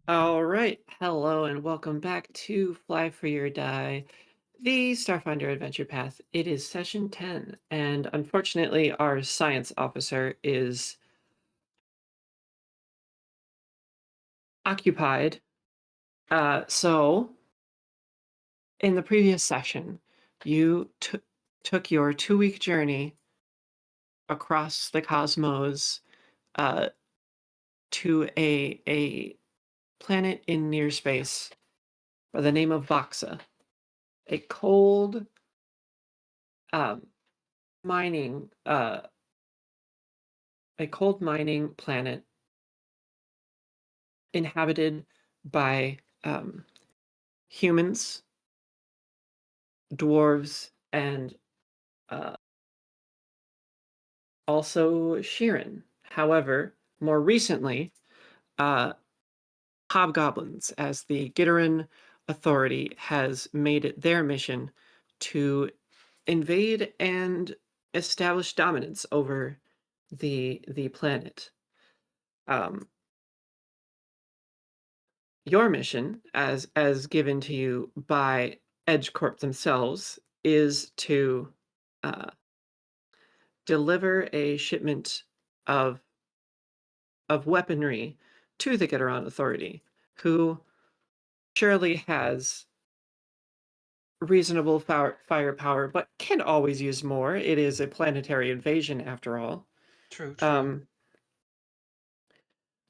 All right. Hello and welcome back to Fly for Your Die, the Starfinder Adventure Path. It is session 10, and unfortunately, our science officer is occupied. So, in the previous session, you took your 2 week journey across the cosmos uh, to a planet in near space by the name of Voxa, a cold um, mining a cold mining planet inhabited by humans, dwarves, and uh, also Sheeran. However, more recently, uh, hobgoblins, as the Gitteran Authority has made it their mission to invade and establish dominance over the planet. Um, your mission, as given to you by Edge Corp themselves, is to uh, deliver a shipment of weaponry to the Gitteron Authority, who surely has reasonable firepower, but can always use more. It is a planetary invasion, after all. True, true. Um,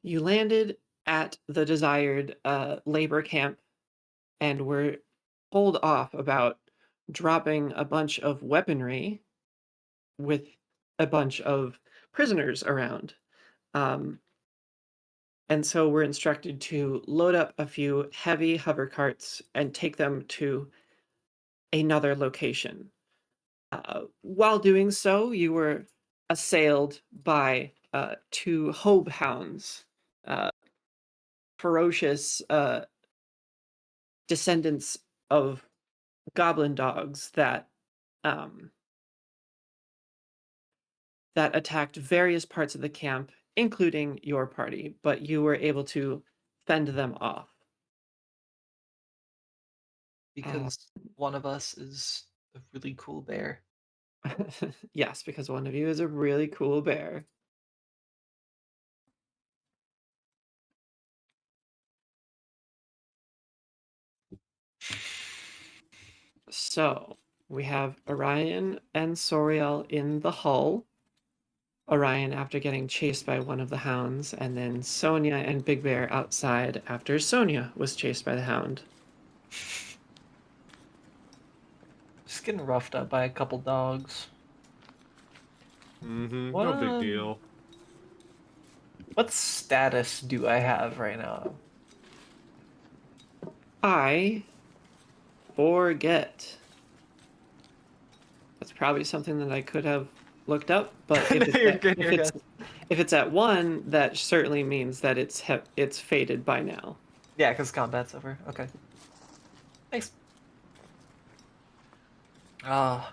you landed at the desired labor camp and were told off about dropping a bunch of weaponry with a bunch of prisoners around. Um, and so we're instructed to load up a few heavy hover carts and take them to another location. While doing so, you were assailed by two hobe hounds, uh, ferocious descendants of goblin dogs um, that attacked various parts of the camp, including your party, but you were able to fend them off. Uh, Because one of us is a really cool bear. yes, because one of you is a really cool bear. So we have Orion and Soriall in the hull. Orion after getting chased by one of the hounds, and then Sonja and Big Bear outside after Sonja was chased by the hound. Just getting roughed up by a couple dogs. Mm-hmm. No big What deal. what status do I have right now? I forget. That's probably something that I could have looked up, but No, you're good, you're good. if it's at 1, that certainly means that it's faded by now. Yeah, because combat's over. Okay. Thanks. Ah,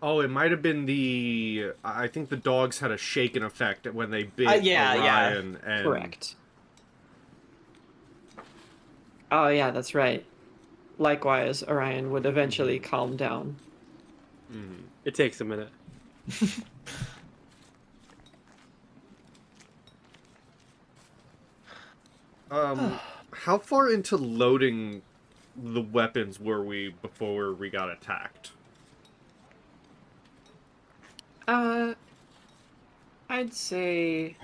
Oh, it might have been the. I think the dogs had a shaken effect when they bit yeah, yeah. Orion, and Correct. Oh yeah, that's right. Likewise, Orion would eventually calm down. It takes a minute. how far into loading the weapons were we before we got attacked? Uh, I'd say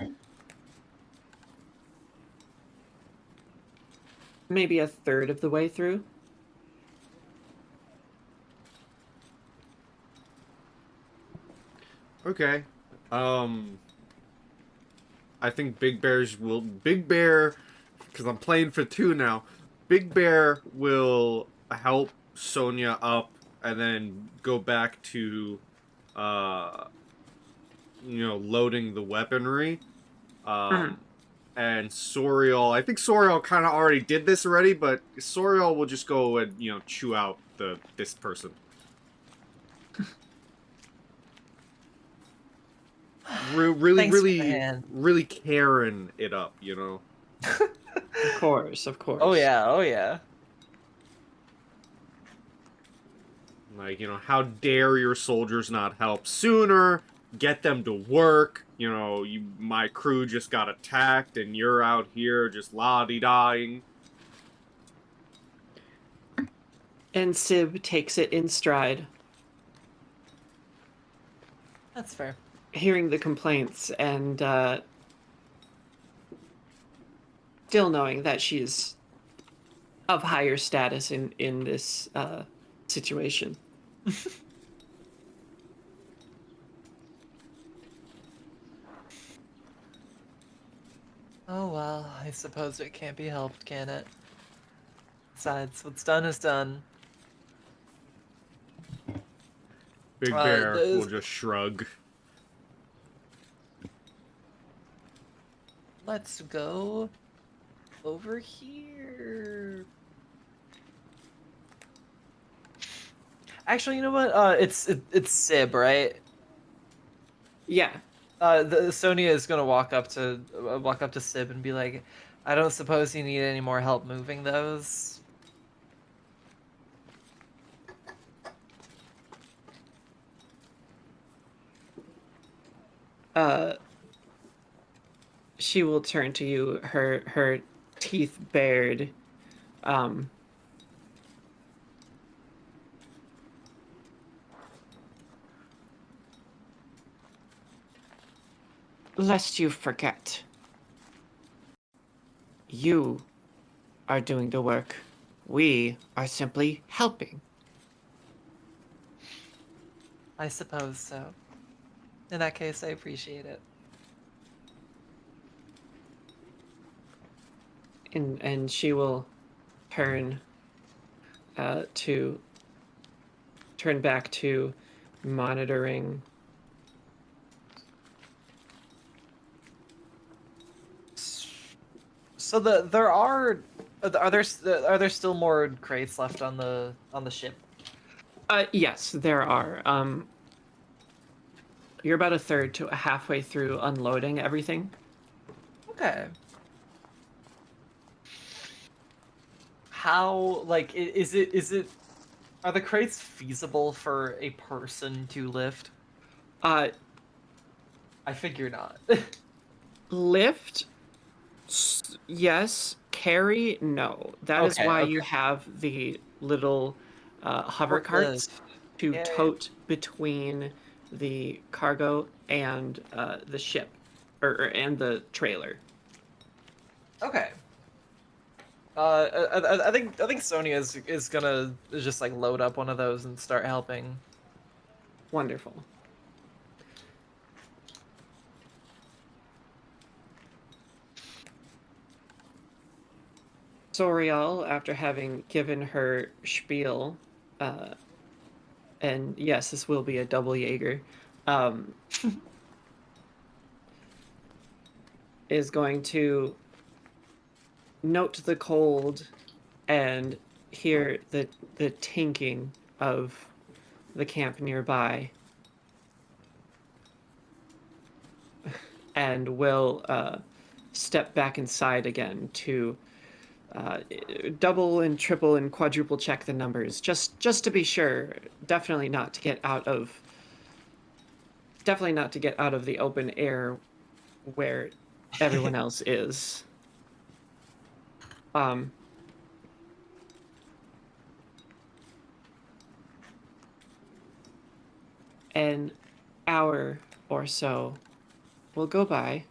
maybe a third of the way through. Okay. Um, I think Big Bear, because I'm playing for 2 now. Big Bear will help Sonja up, and then go back to, uh, loading the weaponry. Mhm. And Sorial, I think Sorial kind of already did this already, but Sorial will just go and chew out this person. Really, Thanks for the really, hand. really carrying it up. Of course, of course. Oh yeah, oh yeah. Like, how dare your soldiers not help sooner? Get them to work. My crew just got attacked and you're out here just la-di-dying. And Sib takes it in stride, That's fair. hearing the complaints and still knowing that she's of higher status in this situation. Oh well, I suppose it can't be helped, can it? Besides, what's done is done. Big Bear will Those- just shrug. Let's go over here. Actually, you know what? It's Sib, right? Yeah. Sonia is gonna walk up to Sib and be like, "I don't suppose you need any more help moving those." She will turn to you, her teeth bared. Um, Lest you forget, you are doing the work. We are simply helping. I suppose so. In that case, I appreciate it. And she will turn to turn back to monitoring. So there are there still more crates left on the ship? Yes, there are. You're about a third to halfway through unloading everything. Okay. How, like, is it are the crates feasible for a person to lift? Uh, I figure not. Lift, yes. Carry, no. That is Okay, why okay. you have the little hover carts to Yeah, yeah. tote between the cargo and the ship, and the trailer. Okay. I think Sonia is gonna just like load up one of those and start helping. Wonderful. Soriall, after having given her spiel, uh, and yes, this will be a double Jaeger, um, is going to note the cold and hear the tinking of the camp nearby, and will step back inside again to double and triple and quadruple check the numbers, just to be sure. Definitely not to get out of the open air where everyone else is. An hour or so will go by.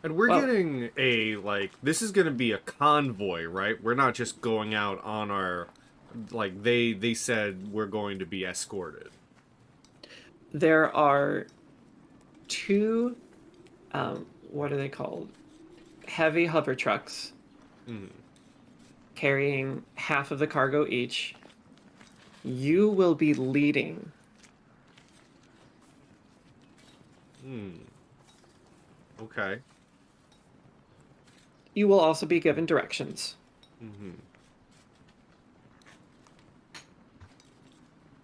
And we're Well- getting this is going to be a convoy, right? We're not just going out on our, they said we're going to be escorted. There are two, what are they called? Heavy hover trucks carrying half of the cargo each. You will be leading. Okay. You will also be given directions.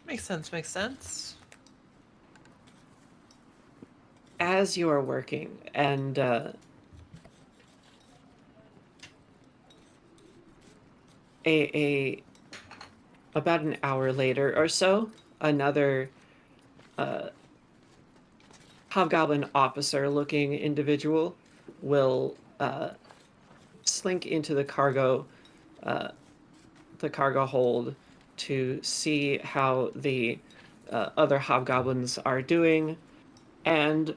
Makes sense, makes sense. As you are working, and a about an hour later or so, another hobgoblin officer-looking individual will slink into the cargo hold to see how the other hobgoblins are doing, and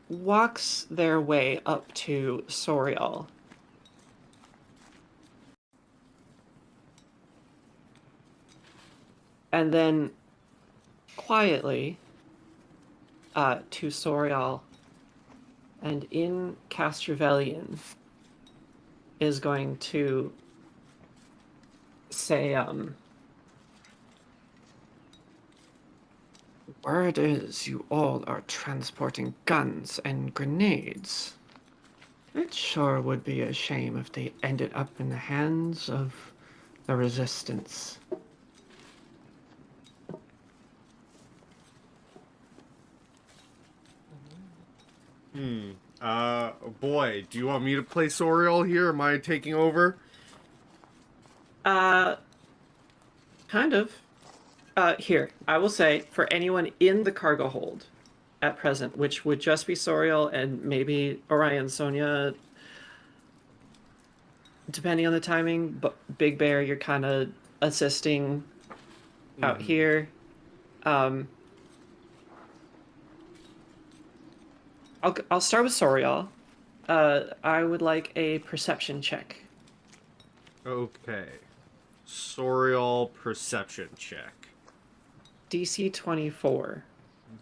walks their way up to Soriall. And then quietly to Soriall, and in Castravellian is going to say, word is you all are transporting guns and grenades. It sure would be a shame if they ended up in the hands of the Resistance. Boy, do you want me to play Sorial here? Am I taking over? Kind of. Here, I will say, for anyone in the cargo hold at present, which would just be Sorial and maybe Orion, Sonja, depending on the timing, but Big Bear, you're kind of assisting out here. I'll start with Sorial. I would like a perception check. Okay. Sorial perception check. DC 24.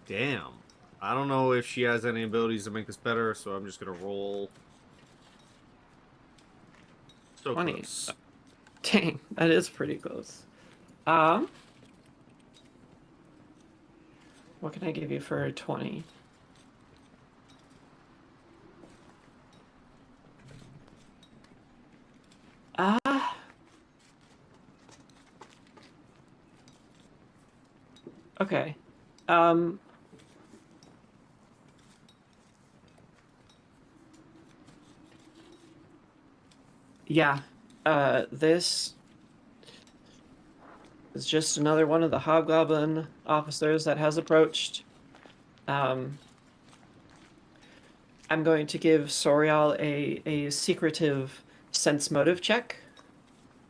Damn. I don't know if she has any abilities to make this better, so I'm just gonna roll. So 20. close. Dang, that is pretty close. What can I give you for a 20? Okay. Yeah. This is just another one of the hobgoblin officers that has approached. I'm going to give Sorial a secretive sense motive check.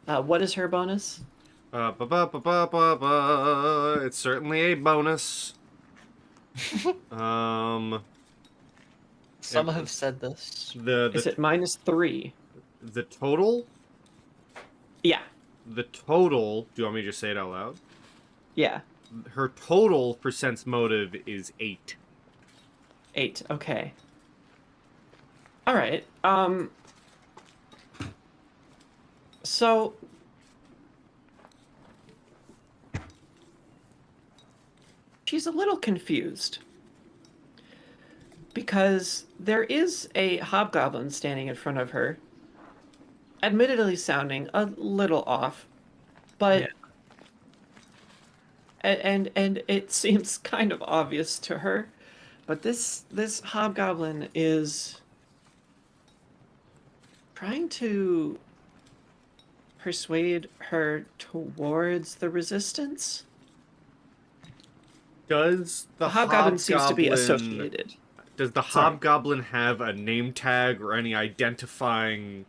What is her bonus? It's certainly a bonus. Some Yeah, have said this. Is it -3? the total? Yeah. The total, do you want me to just say it out loud? Yeah. Her total for sense motive is 8. 8. Okay. All right. So she's a little confused because there is a hobgoblin standing in front of her, admittedly sounding a little off, but Yeah. and it seems kind of obvious to her, but this hobgoblin is trying to persuade her towards the Resistance. Does the Hobgoblin seems to be hobgoblin- associated. Does the Sorry. hobgoblin have a name tag or any identifying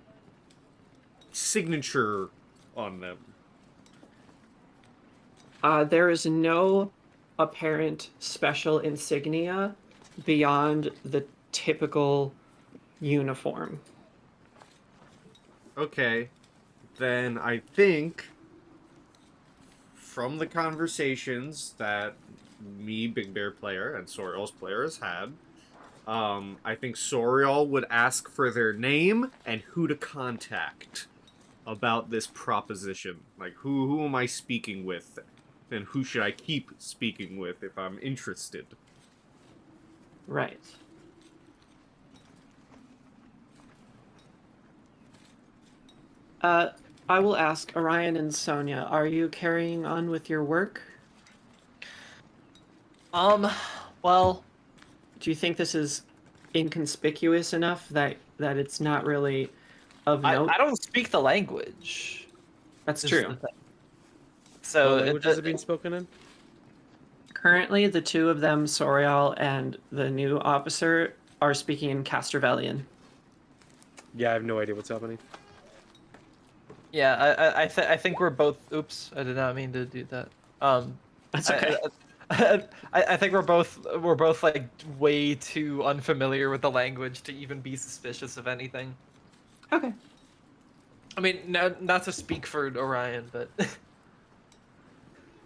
signature on them? There is no apparent special insignia beyond the typical uniform. Okay, then I think from the conversations that me, Big Bear player, and Sorial's player has had, I think Sorial would ask for their name and who to contact about this proposition. Like, who am I speaking with? And who should I keep speaking with if I'm interested? Right. I will ask Orion and Sonja, are you carrying on with your work? Well, Do you think this is inconspicuous enough that it's not really of note? I don't speak the language. That's Is true. the thing. What So language is it being spoken in? Currently, the two of them, Soriall and the new officer, are speaking in Castervalian. Yeah, I have no idea what's happening. yeah, I think we're both. Oops, I did not mean to do that. That's I, okay. I think we're both like way too unfamiliar with the language to even be suspicious of anything. Okay. I mean, not to speak for Orion, but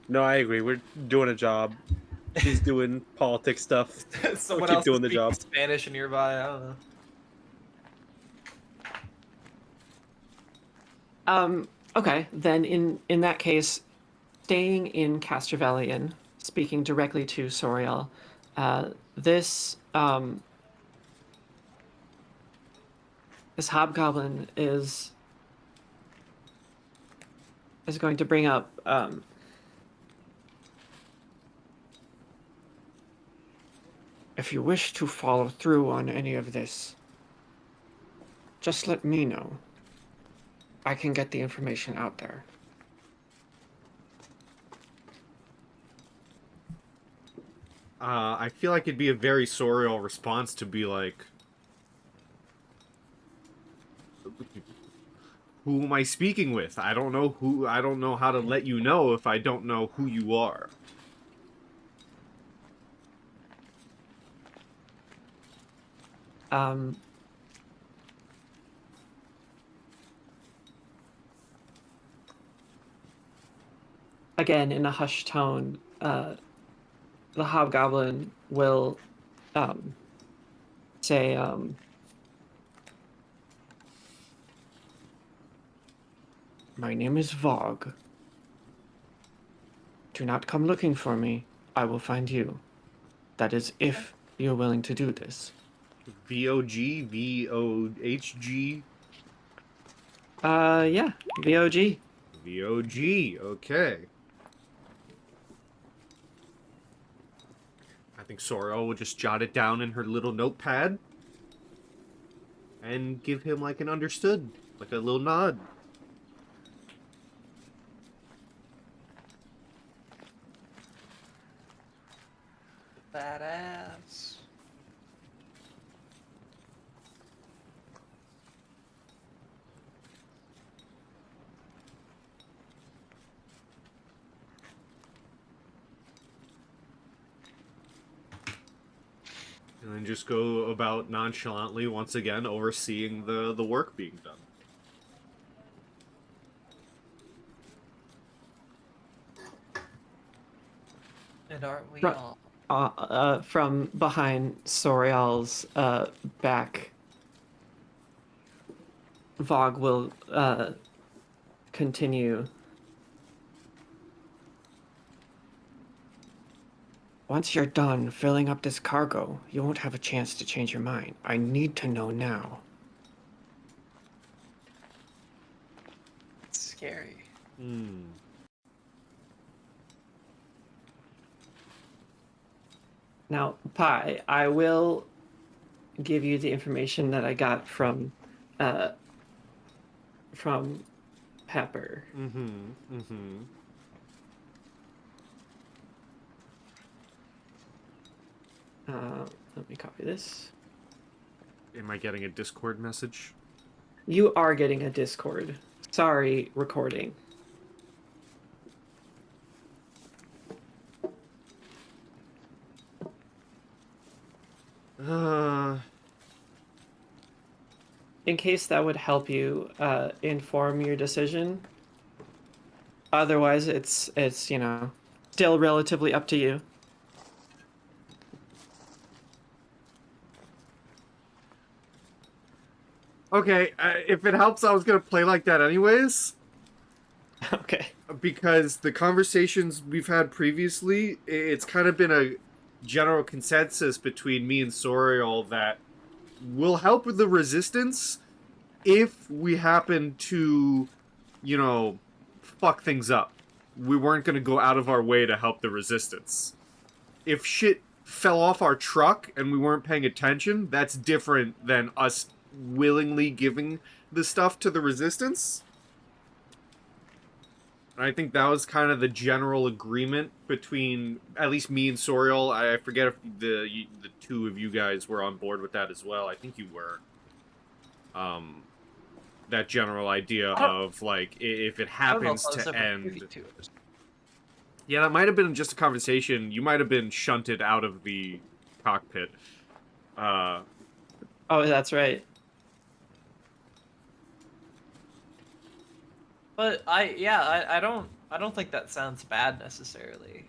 No, I agree. We're doing a job. She's doing politics stuff. someone keep else doing is the speaking job. Spanish nearby. I don't know. Okay, then in that case, staying in Castervalian, speaking directly to Sorial, this this hobgoblin is going to bring up if you wish to follow through on any of this, just let me know. I can get the information out there. I feel like it'd be a very Sorial response to be like, who am I speaking with? I don't know who. I don't know how to let you know if I don't know who you are. Um, Again, in a hushed tone, the hobgoblin will say, my name is Vogue. Do not come looking for me. I will find you. That is if you're willing to do this. VOG, VOHG, Yeah, VOG. VOG. Okay. I think Sorial will just jot it down in her little notepad and give him like an understood, like a little nod. Badass. And then just go about nonchalantly once again overseeing the work being done. And aren't we Right. all? From behind Sorial's back, Vogue will continue. Once you're done filling up this cargo, you won't have a chance to change your mind. I need to know now. It's scary. Hmm. Now, Pi, I will give you the information that I got from Pepper. Mm-hmm. Mm-hmm. Let me copy this. Am I getting a Discord message? You are getting a Discord. Sorry, recording. In case that would help you inform your decision. Otherwise, it's still relatively up to you. Okay, if it helps, I was gonna play like that anyways. Okay. Because the conversations we've had previously, it's kind of been a general consensus between me and Sorial that will help with the resistance if we happen to you know, fuck things up. We weren't going to go out of our way to help the resistance. If shit fell off our truck and we weren't paying attention, that's different than us willingly giving the stuff to the resistance. And I think that was kind of the general agreement between at least me and Soriall. I forget if the two of you guys were on board with that as well. I think you were. That general idea of like if it happens to end. Yeah, that might have been just a conversation. You might have been shunted out of the cockpit. Oh, that's right. But I don't think that sounds bad necessarily.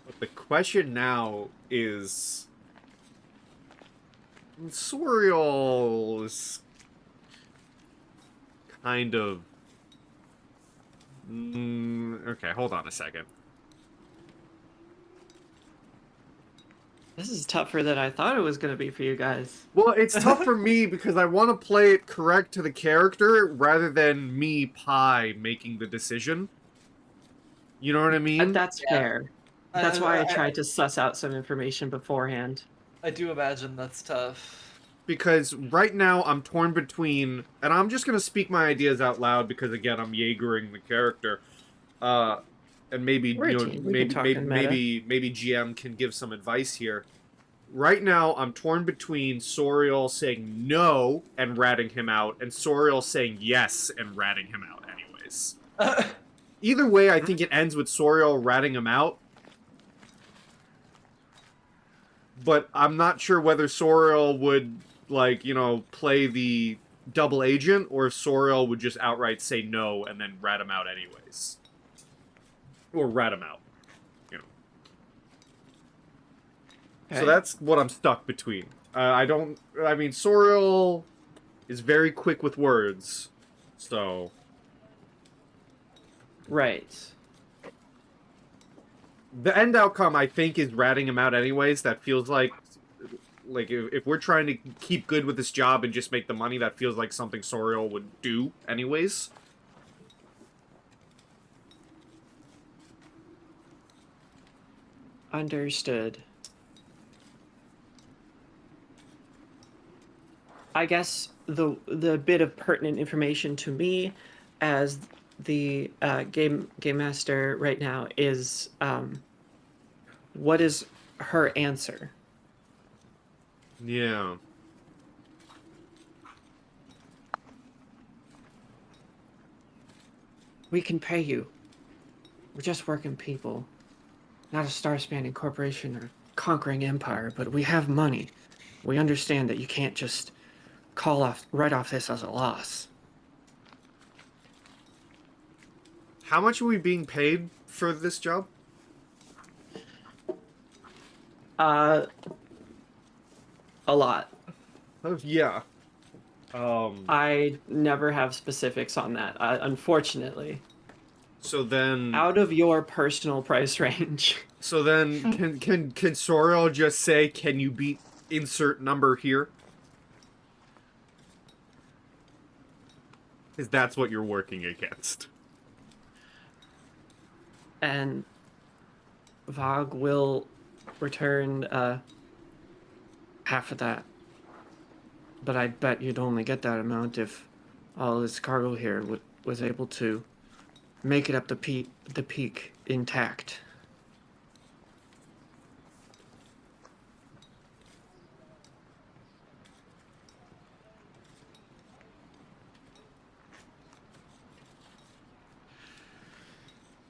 But the question now is, Soriall is kind of. Okay, hold on a second. This is tougher than I thought it was going to be for you guys. Well, it's tough for me because I want to play it correct to the character rather than me, Pie, making the decision. You know what I mean? And that's fair. That's why I I tried to suss out some information beforehand. I do imagine that's tough. Because right now I'm torn between, and I'm just gonna speak my ideas out loud because again I'm Jaegering the character, and maybe We're a team. We can talk in meta. maybe GM can give some advice here. Right now I'm torn between Soriall saying no and ratting him out, and Soriall saying yes and ratting him out anyways. Either way, I think it ends with Soriall ratting him out. But I'm not sure whether Soriall would, like, you know, play the double agent, or if Soriall would just outright say no and then rat him out anyways. Or rat him out, you know. Okay. So that's what I'm stuck between. I mean, Soriall is very quick with words, so... Right. The end outcome, I think, is ratting him out anyways. That feels like if we're trying to keep good with this job and just make the money, that feels like something Soriall would do anyways. Understood. I guess the bit of pertinent information to me as the game master right now is what is her answer? Yeah. We can pay you. We're just working people. Not a star-spanning corporation or conquering empire, but we have money. We understand that you can't just write off this as a loss. How much are we being paid for this job? A lot. Oh, yeah. I never have specifics on that, unfortunately. So then... Out of your personal price range. So then, can Soriall just say, can you beat insert number here? Because that's what you're working against. And Vogue will return half of that. But I bet you'd only get that amount if all this cargo here was able to make it up the peak intact.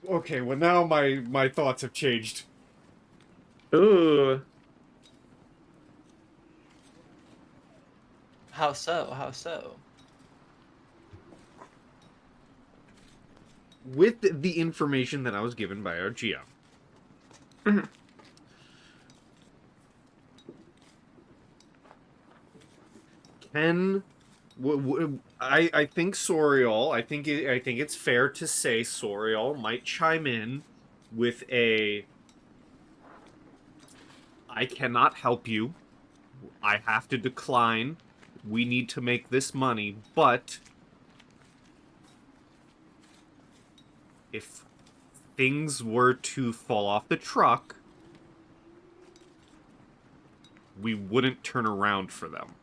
Okay, well now my thoughts have changed. Ooh. How so? How so? With the information that I was given by our GM. Mhm. I think Soriall, I think it's fair to say Soriall might chime in with a I cannot help you. I have to decline. We need to make this money, but if things were to fall off the truck, we wouldn't turn around for them.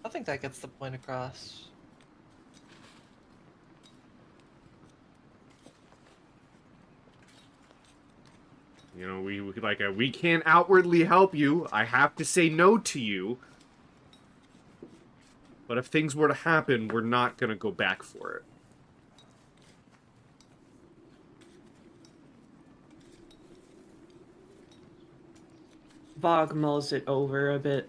I think that gets the point across. You know, we can't outwardly help you. I have to say no to you. But if things were to happen, we're not gonna go back for it. Vogue mulls it over a bit.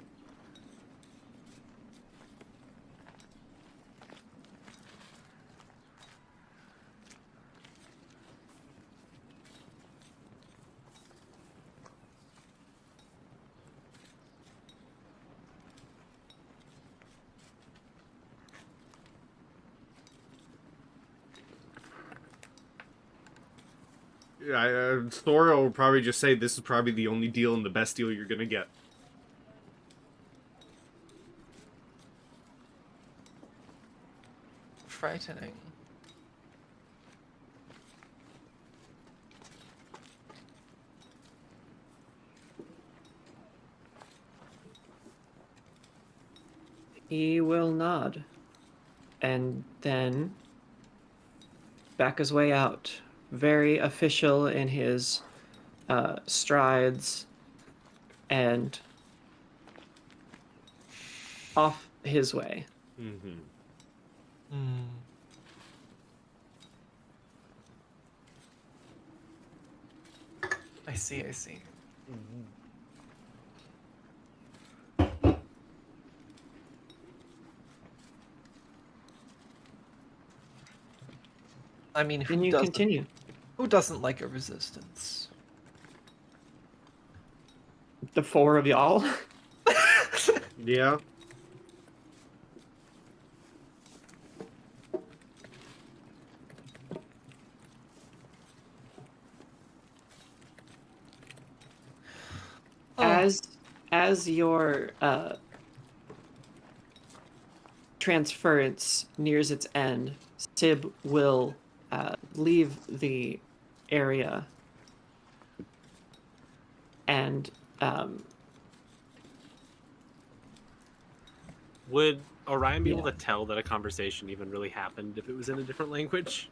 Soriall will probably just say this is probably the only deal and the best deal you're gonna get. Frightening. He will nod. And then back his way out. Very official in his strides and off his way. Mm-hmm. Hmm. I see, I see. I mean, Then you continue. who doesn't like a resistance? The four of y'all. Yeah. Oh. As your transference nears its end, Sib will leave the area and Would Orion be able Yeah. to tell that a conversation even really happened if it was in a different language?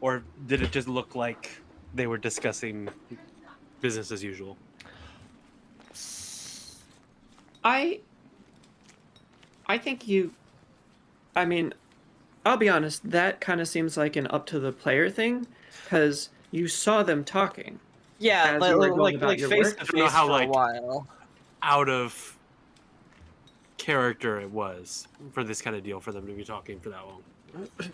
Or did it just look like they were discussing business as usual? I think you, I mean, I'll be honest, that kind of seems like an up to the player thing, because you saw them talking. Yeah, As you were going about like your face work? to I don't know face how, for like, a while. Out of character it was for this kind of deal for them to be talking for that long.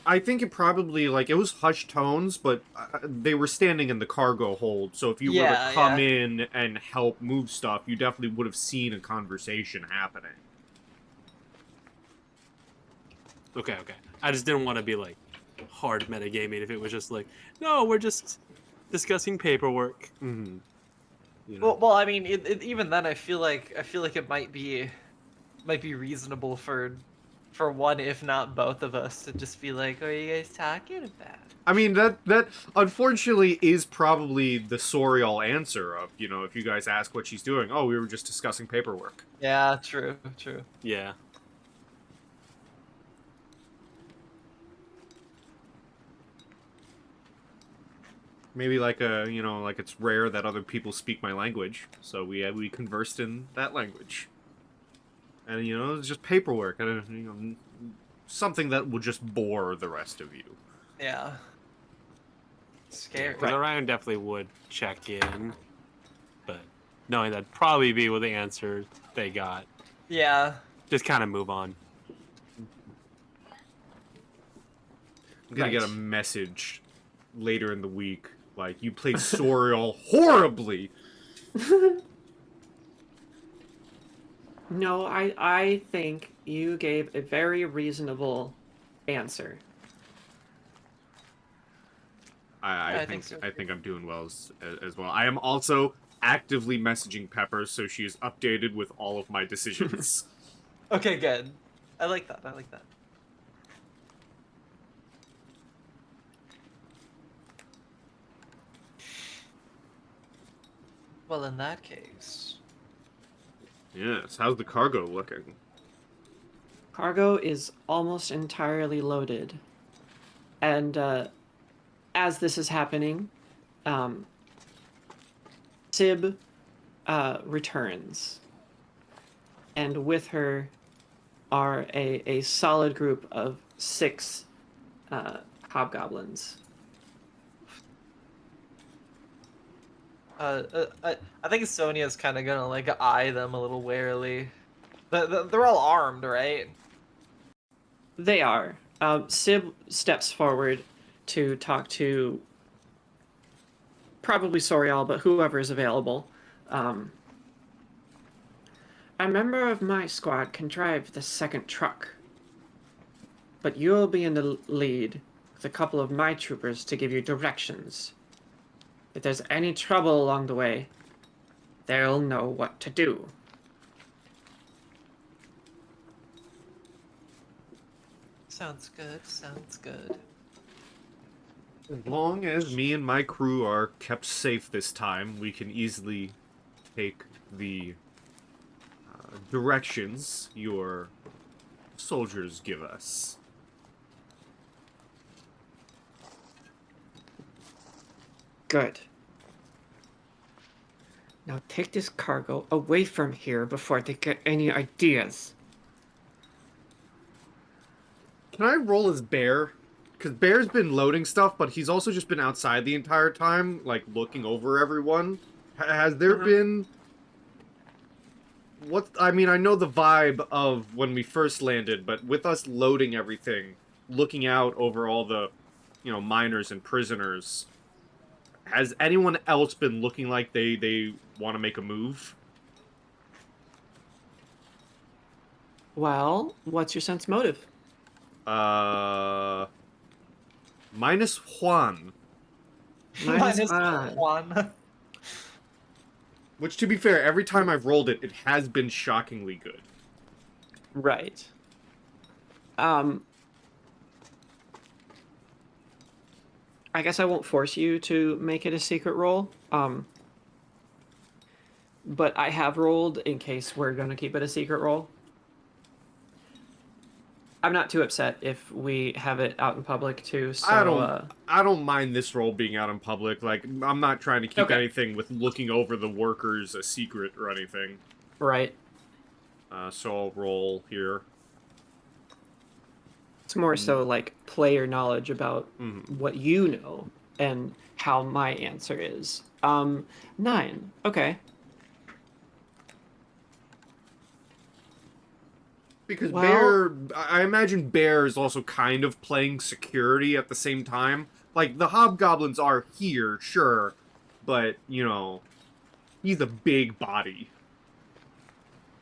I think it probably, like, it was hushed tones, but they were standing in the cargo hold, so if you were to Yeah, come yeah. in and help move stuff, you definitely would have seen a conversation happening. Okay. I just didn't want to be like hard metagaming if it was just like, no, we're just discussing paperwork. Mm-hmm. You know? Well, I mean, even then, I feel like it might be reasonable for one, if not both of us, to just be like, "What are you guys talking about?" I mean, that unfortunately is probably the Soriall answer of, you know, if you guys ask what she's doing, oh, we were just discussing paperwork. Yeah, true. Yeah. Maybe like you know, like it's rare that other people speak my language, so we conversed in that language. And, you know, it's just paperwork, and, you know, something that will just bore the rest of you. Yeah. Scary. Because Orion definitely would check in, but knowing that'd probably be what the answer they got, Yeah. just kind of move on. I'm gonna get a Right. message later in the week, like, you played Soriall horribly! No, I think you gave a very reasonable answer. I I think think so, I too. think I'm doing well as well. I am also actively messaging Pepper so she is updated with all of my decisions. Okay, good. I like that. I like that. Well, in that case, Yes, how's the cargo looking? Cargo is almost entirely loaded. And as this is happening, Sib returns. And with her are a solid group of 6 hobgoblins. I think Sonia's kind of gonna like eye them a little warily. They're all armed, right? They are. Sib steps forward to talk to probably Soriall, but whoever is available. A member of my squad can drive the second truck, but you'll be in the lead with a couple of my troopers to give you directions. If there's any trouble along the way, they'll know what to do. Sounds good. Sounds good. As long as me and my crew are kept safe this time, we can easily take the directions your soldiers give us. Good. Now take this cargo away from here before they get any ideas. Can I roll as Bear? Because Bear's been loading stuff, but he's also just been outside the entire time, like, looking over everyone. Has there been... I mean, I know the vibe of when we first landed, but with us loading everything, looking out over all the, miners and prisoners, has anyone else been looking like they want to make a move? Well, what's your sense motive? Minus Juan. Minus one. Which, to be fair, every time I've rolled it, it has been shockingly good. Right. I guess I won't force you to make it a secret roll. But I have rolled in case we're going to keep it a secret roll. I'm not too upset if we have it out in public too. So I don't mind this roll being out in public. Like, I'm not trying to keep anything with looking over the workers a secret or anything. Right. So I'll roll here. It's more so like player knowledge about what you know and how my answer is. 9. Okay. Because Bear, I imagine Bear is also kind of playing security at the same time. Like, the hobgoblins are here, sure, but, he's a big body.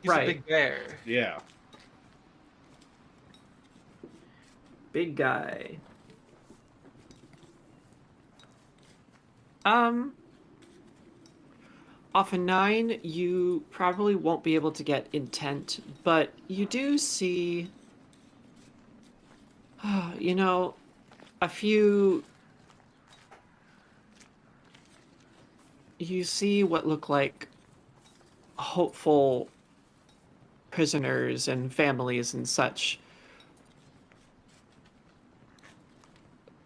He's a big bear. Yeah. Big guy. Off a 9, you probably won't be able to get intent, but you do see, a few. You see what look like hopeful prisoners and families and such.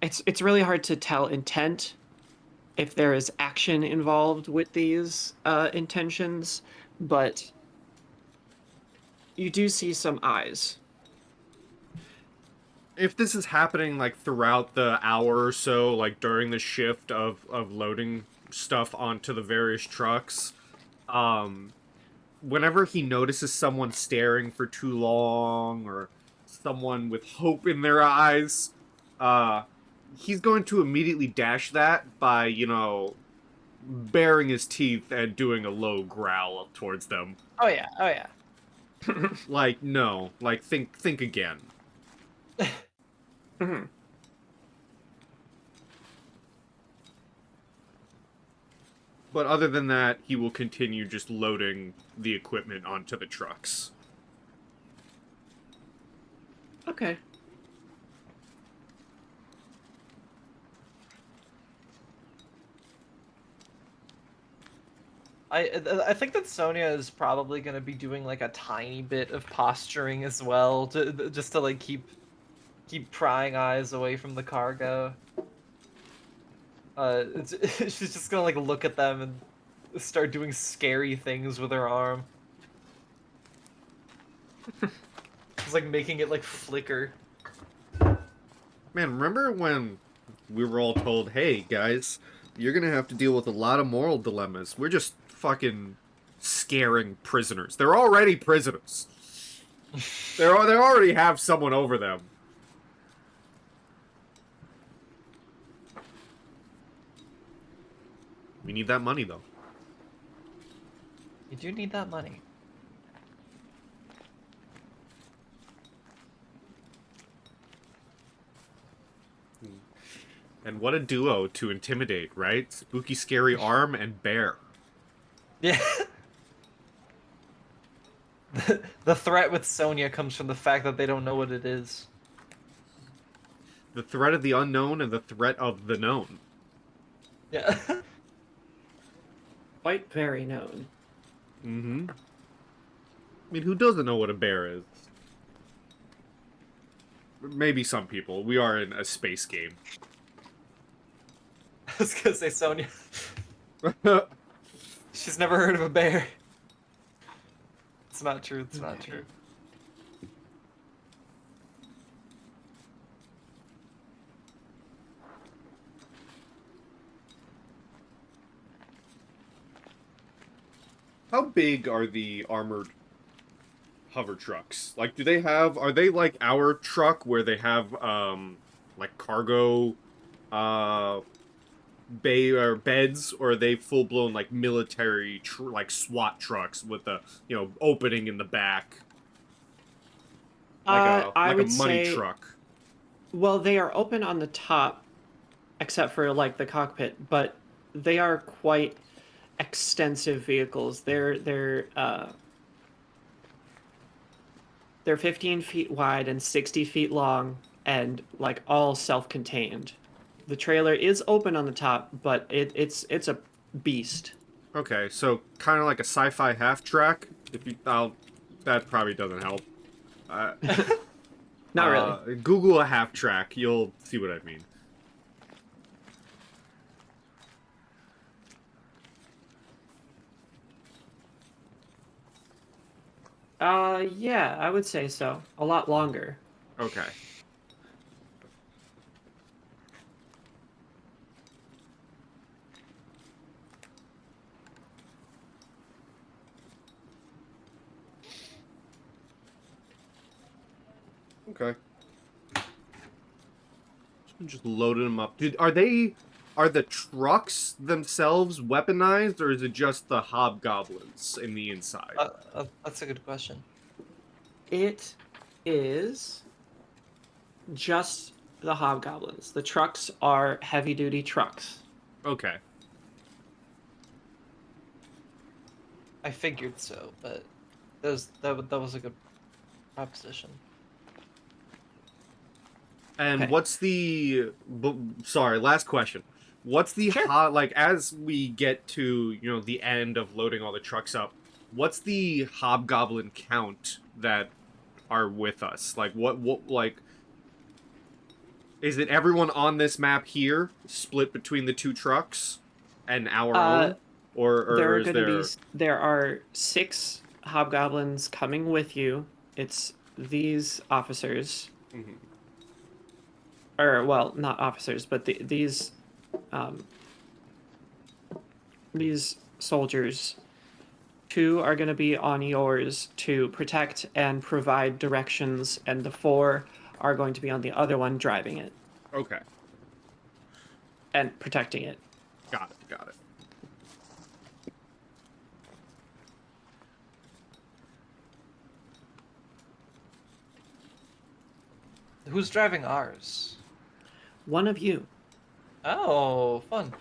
It's really hard to tell intent if there is action involved with these intentions, but you do see some eyes. If this is happening, like, throughout the hour or so, like, during the shift of loading stuff onto the various trucks, whenever he notices someone staring for too long, or someone with hope in their eyes, he's going to immediately dash that by, baring his teeth and doing a low growl towards them. Oh yeah. Like, no. Like, think again. But other than that, he will continue just loading the equipment onto the trucks. Okay. I think that Sonia is probably going to be doing like a tiny bit of posturing as well, just to like keep prying eyes away from the cargo. She's just gonna like look at them and start doing scary things with her arm. Just like making it like flicker. Man, remember when we were all told, hey, guys, you're gonna have to deal with a lot of moral dilemmas. We're just fucking scaring prisoners. They're already prisoners. They already have someone over them. We need that money, though. You do need that money. And what a duo to intimidate, right? Spooky, scary arm and bear. Yeah. The threat with Sonia comes from the fact that they don't know what it is. The threat of the unknown and the threat of the known. Yeah. Quite very known. Mm-hmm. I mean, who doesn't know what a bear is? Maybe some people. We are in a space game. I was gonna say Sonia. She's never heard of a bear. It's not true. It's not true. How big are the armored hover trucks? Like, are they like our truck where they have, like cargo, bay or beds, or are they full-blown, like, military, like SWAT trucks with the, opening in the back? Like I a would money say, truck. well, they are open on the top, except for like the cockpit, but they are quite extensive vehicles. They're 15 feet wide and 60 feet long, and like all self-contained. The trailer is open on the top, but it's a beast. Okay, so kind of like a sci-fi half-track. That probably doesn't help. Not really. Google a half-track. You'll see what I mean. Yeah, I would say so. A lot longer. Okay. Okay. Just loading them up. Dude, are the trucks themselves weaponized, or is it just the hobgoblins in the inside? That's a good question. It is just the hobgoblins. The trucks are heavy-duty trucks. Okay. I figured so, but that was a good proposition. And Okay. what's sorry, last question. What's the Sure. like as we get to, the end of loading all the trucks up, what's the hobgoblin count that are with us? Like what like is it everyone on this map here split between the two trucks and our own? Or is there There are 6 hobgoblins coming with you. It's these officers. Mhm. Or well, not officers, but these soldiers. 2 are going to be on yours to protect and provide directions, and the 4 are going to be on the other one driving it Okay. and protecting it. Got it. Who's driving ours? One of you. Oh, fun.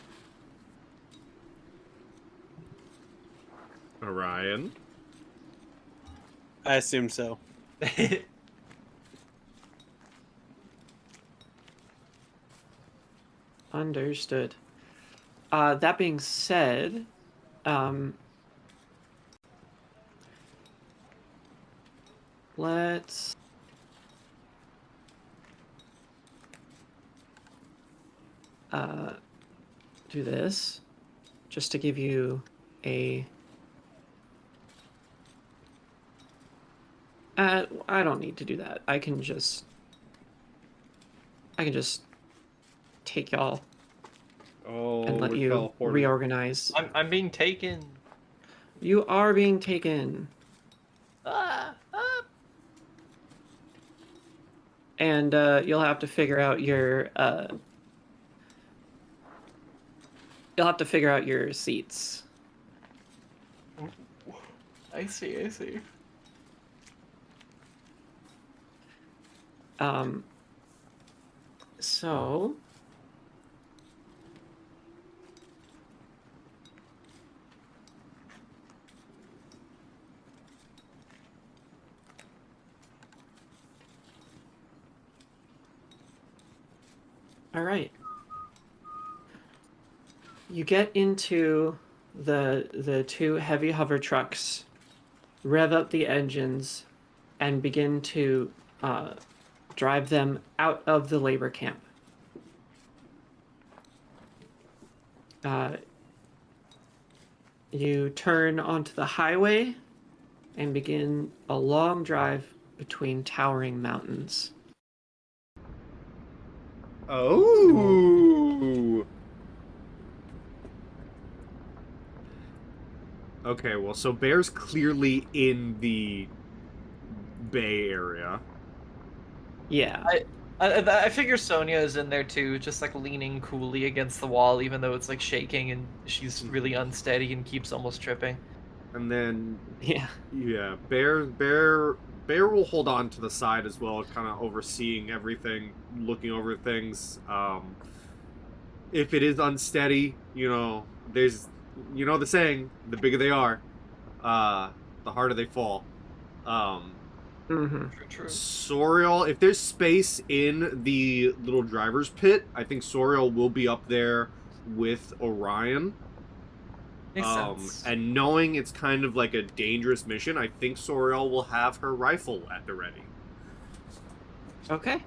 Orion. I assume so. Understood. That being said, let's do this just to give you a. I don't need to do that. I can just take y'all Oh, and let we're you teleporting. reorganize. I'm being taken. You are being taken. And you'll have to figure out your seats. I see. So all right. You get into the two heavy hover trucks, rev up the engines, and begin to drive them out of the labor camp. You turn onto the highway and begin a long drive between towering mountains. Oh. Okay, well, so Bear's clearly in the Bay Area. Yeah. I figure Sonya is in there too, just like leaning coolly against the wall, even though it's like shaking and she's really unsteady and keeps almost tripping. And then, Yeah. Bear will hold on to the side as well, kind of overseeing everything, looking over things. If it is unsteady, there's, the saying, the bigger they are, the harder they fall. Mm-hmm. True. Soriall, if there's space in the little driver's pit, I think Soriall will be up there with Orion. Makes sense. And knowing it's kind of like a dangerous mission, I think Soriall will have her rifle at the ready. Okay.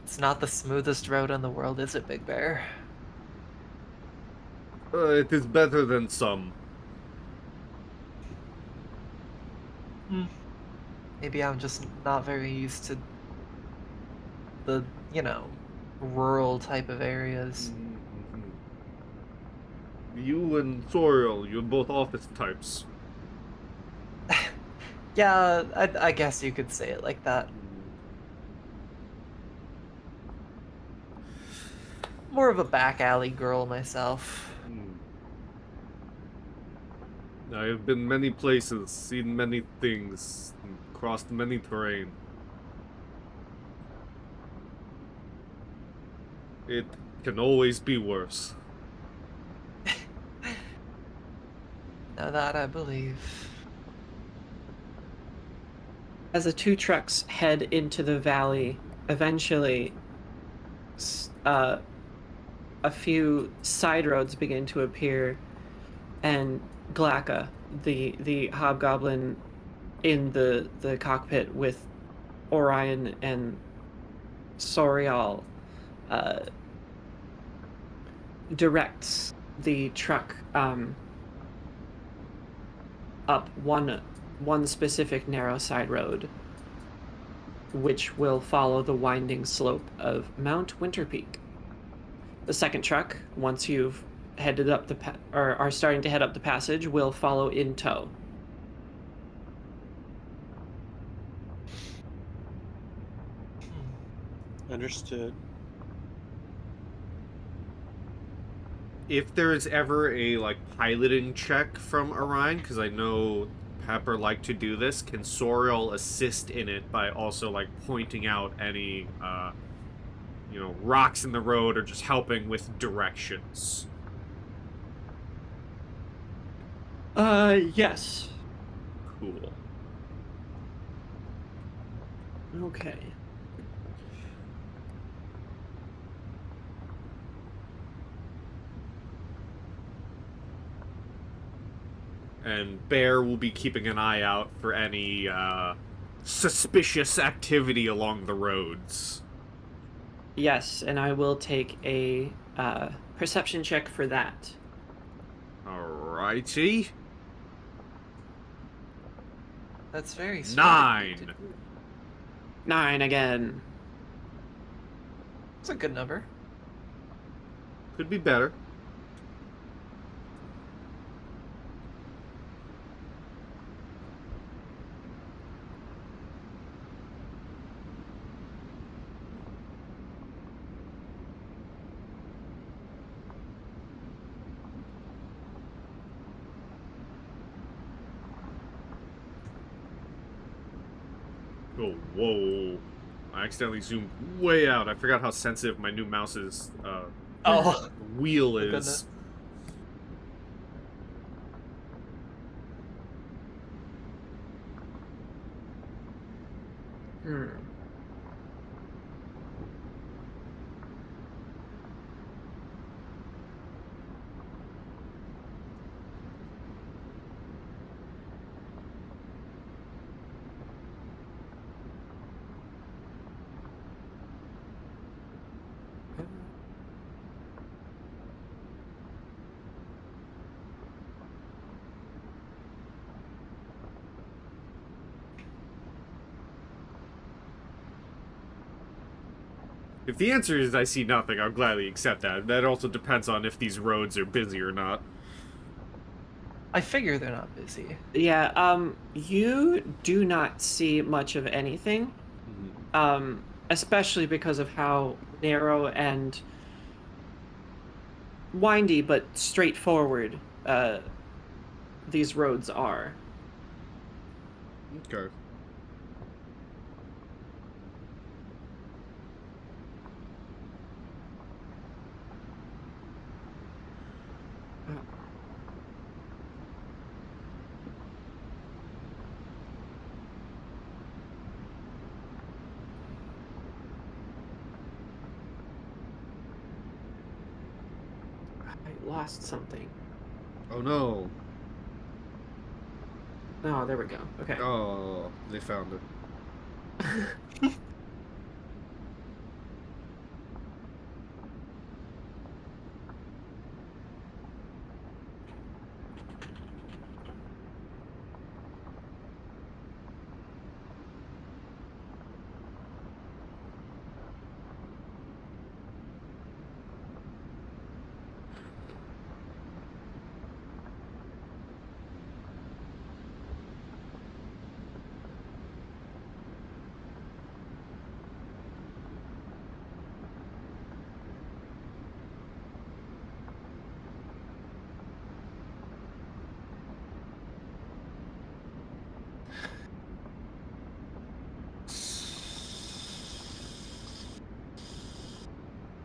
It's not the smoothest road in the world, is it, Big Bear? It is better than some. Maybe I'm just not very used to the, rural type of areas. You and Soriall, you're both office types. Yeah, I guess you could say it like that. More of a back alley girl myself. I have been many places, seen many things, and crossed many terrain. It can always be worse. Now that I believe. As the two trucks head into the valley, eventually a few side roads begin to appear, and Glacka, the hobgoblin in the cockpit with Orion and Soriall, directs the truck up one specific narrow side road, which will follow the winding slope of Mount Winterpeak. The second truck, once you've headed up or are starting to head up the passage, will follow in tow. Understood. if there's ever a like piloting check from Orion, because I know Pepper liked to do this, can Soriall assist in it by also like pointing out any rocks in the road or just helping with directions? Yes. Cool. Okay. And Bear will be keeping an eye out for any suspicious activity along the roads. Yes, and I will take a perception check for that. Alrighty. That's very smart of you to 9. do. 9 again. It's a good number. Could be better. Oh, whoa. I accidentally zoomed way out. I forgot how sensitive my new mouse's Oh, wheel my is. goodness. Hmm. If the answer is I see nothing, I'll gladly accept that. That also depends on if these roads are busy or not. I figure they're not busy. Yeah, you do not see much of anything. Especially because of how narrow and windy but straightforward these roads are. Okay. I lost something. Oh no. Oh, there we go. Okay. Oh, they found it.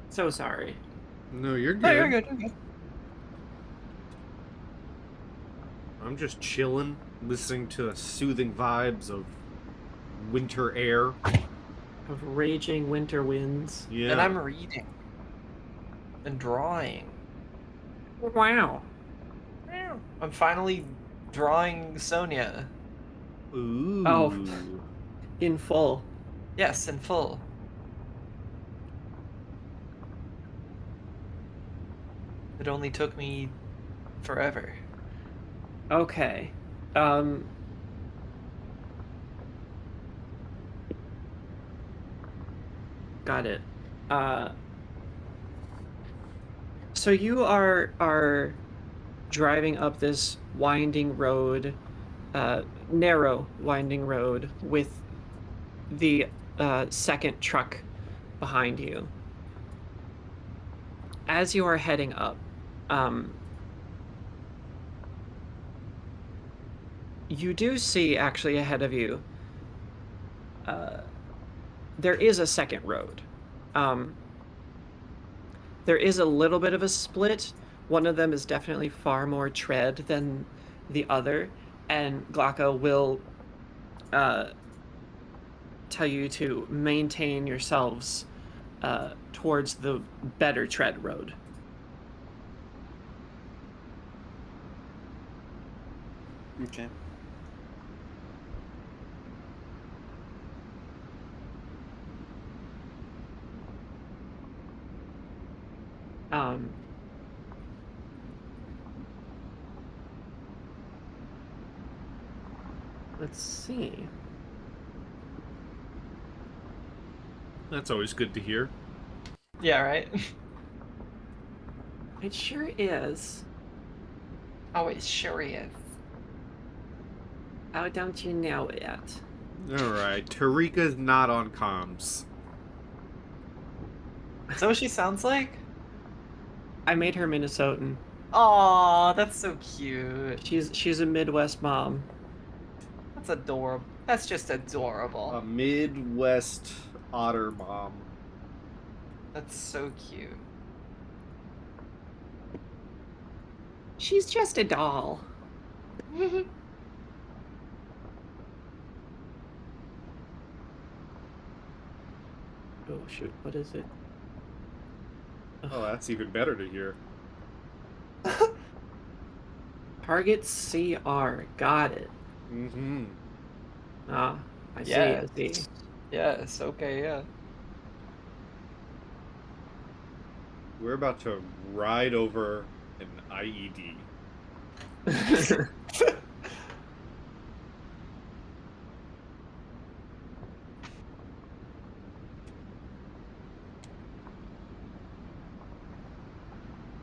So sorry. No, you're good. No, you're good. You're good. I'm just chilling, listening to the soothing vibes of winter air. Of raging winter winds. Yeah. And I'm reading and drawing. Wow. I'm finally drawing Sonja. Ooh. Oh. In full. Yes, in full. It only took me forever. Okay. Got it. So you are driving up this winding road, narrow winding road with the second truck behind you. As you are heading up, Um, you do see actually ahead of you. There is a second road. Um, there is a little bit of a split. One of them is definitely far more tread than the other, and Glocko will uh, tell you to maintain yourselves towards the better tread road. Okay. Um, let's see. That's always good to hear. Yeah, right? It sure is. Oh, it sure is. How don't you know it? Alright, Tarika's not on comms. Is that what she sounds like? I made her Minnesotan. Aw, that's so cute. She's a Midwest mom. That's adorable. That's just A adorable. Midwest otter mom. That's so cute. She's just a doll. Oh shoot, what is it? Oh, that's even better to hear. Target CR. Got it. Mm-hmm. Ah, I Yeah. see. Yes, okay, yeah. We're about to ride over an IED.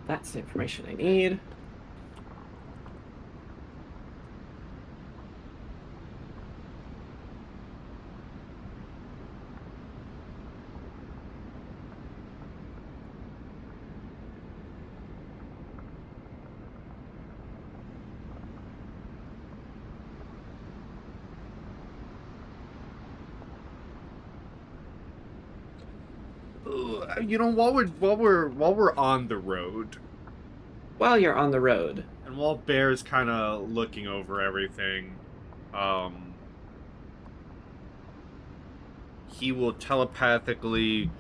That's the information I need. You know, while we're on the road, While you're on the road. and while Bear's kind of looking over everything, he will telepathically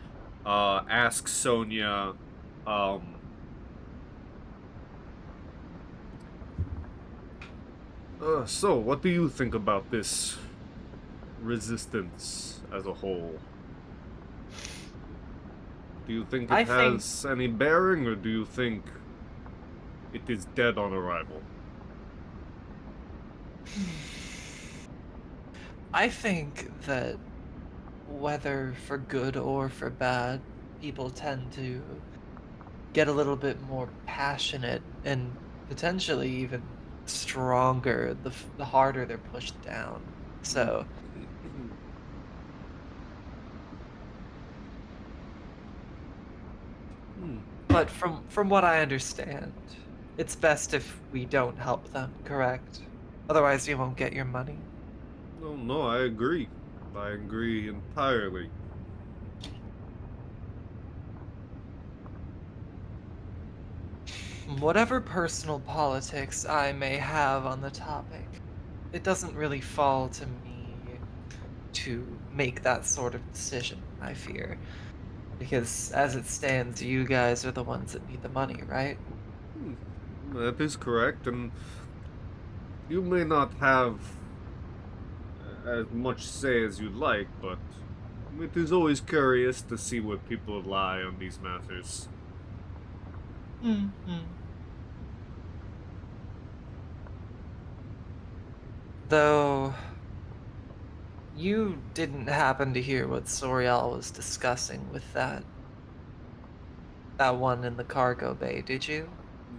ask Sonja, so what do you think about this resistance as a whole? Do you think it I think- has any bearing, or do you think it is dead on arrival? I think that whether for good or for bad, people tend to get a little bit more passionate and potentially even stronger the harder they're pushed down. So, but from what I understand, it's best if we don't help them, correct? Otherwise, you won't get your money. No, I agree. I agree entirely. Whatever personal politics I may have on the topic, it doesn't really fall to me to make that sort of decision, I fear. Because as it stands, you guys are the ones that need the money, right? That is correct, and you may not have as much say as you'd like, but it is always curious to see where people lie on these matters. Mm-hmm. Though, you didn't happen to hear what Soriall was discussing with that one in the cargo bay, did you?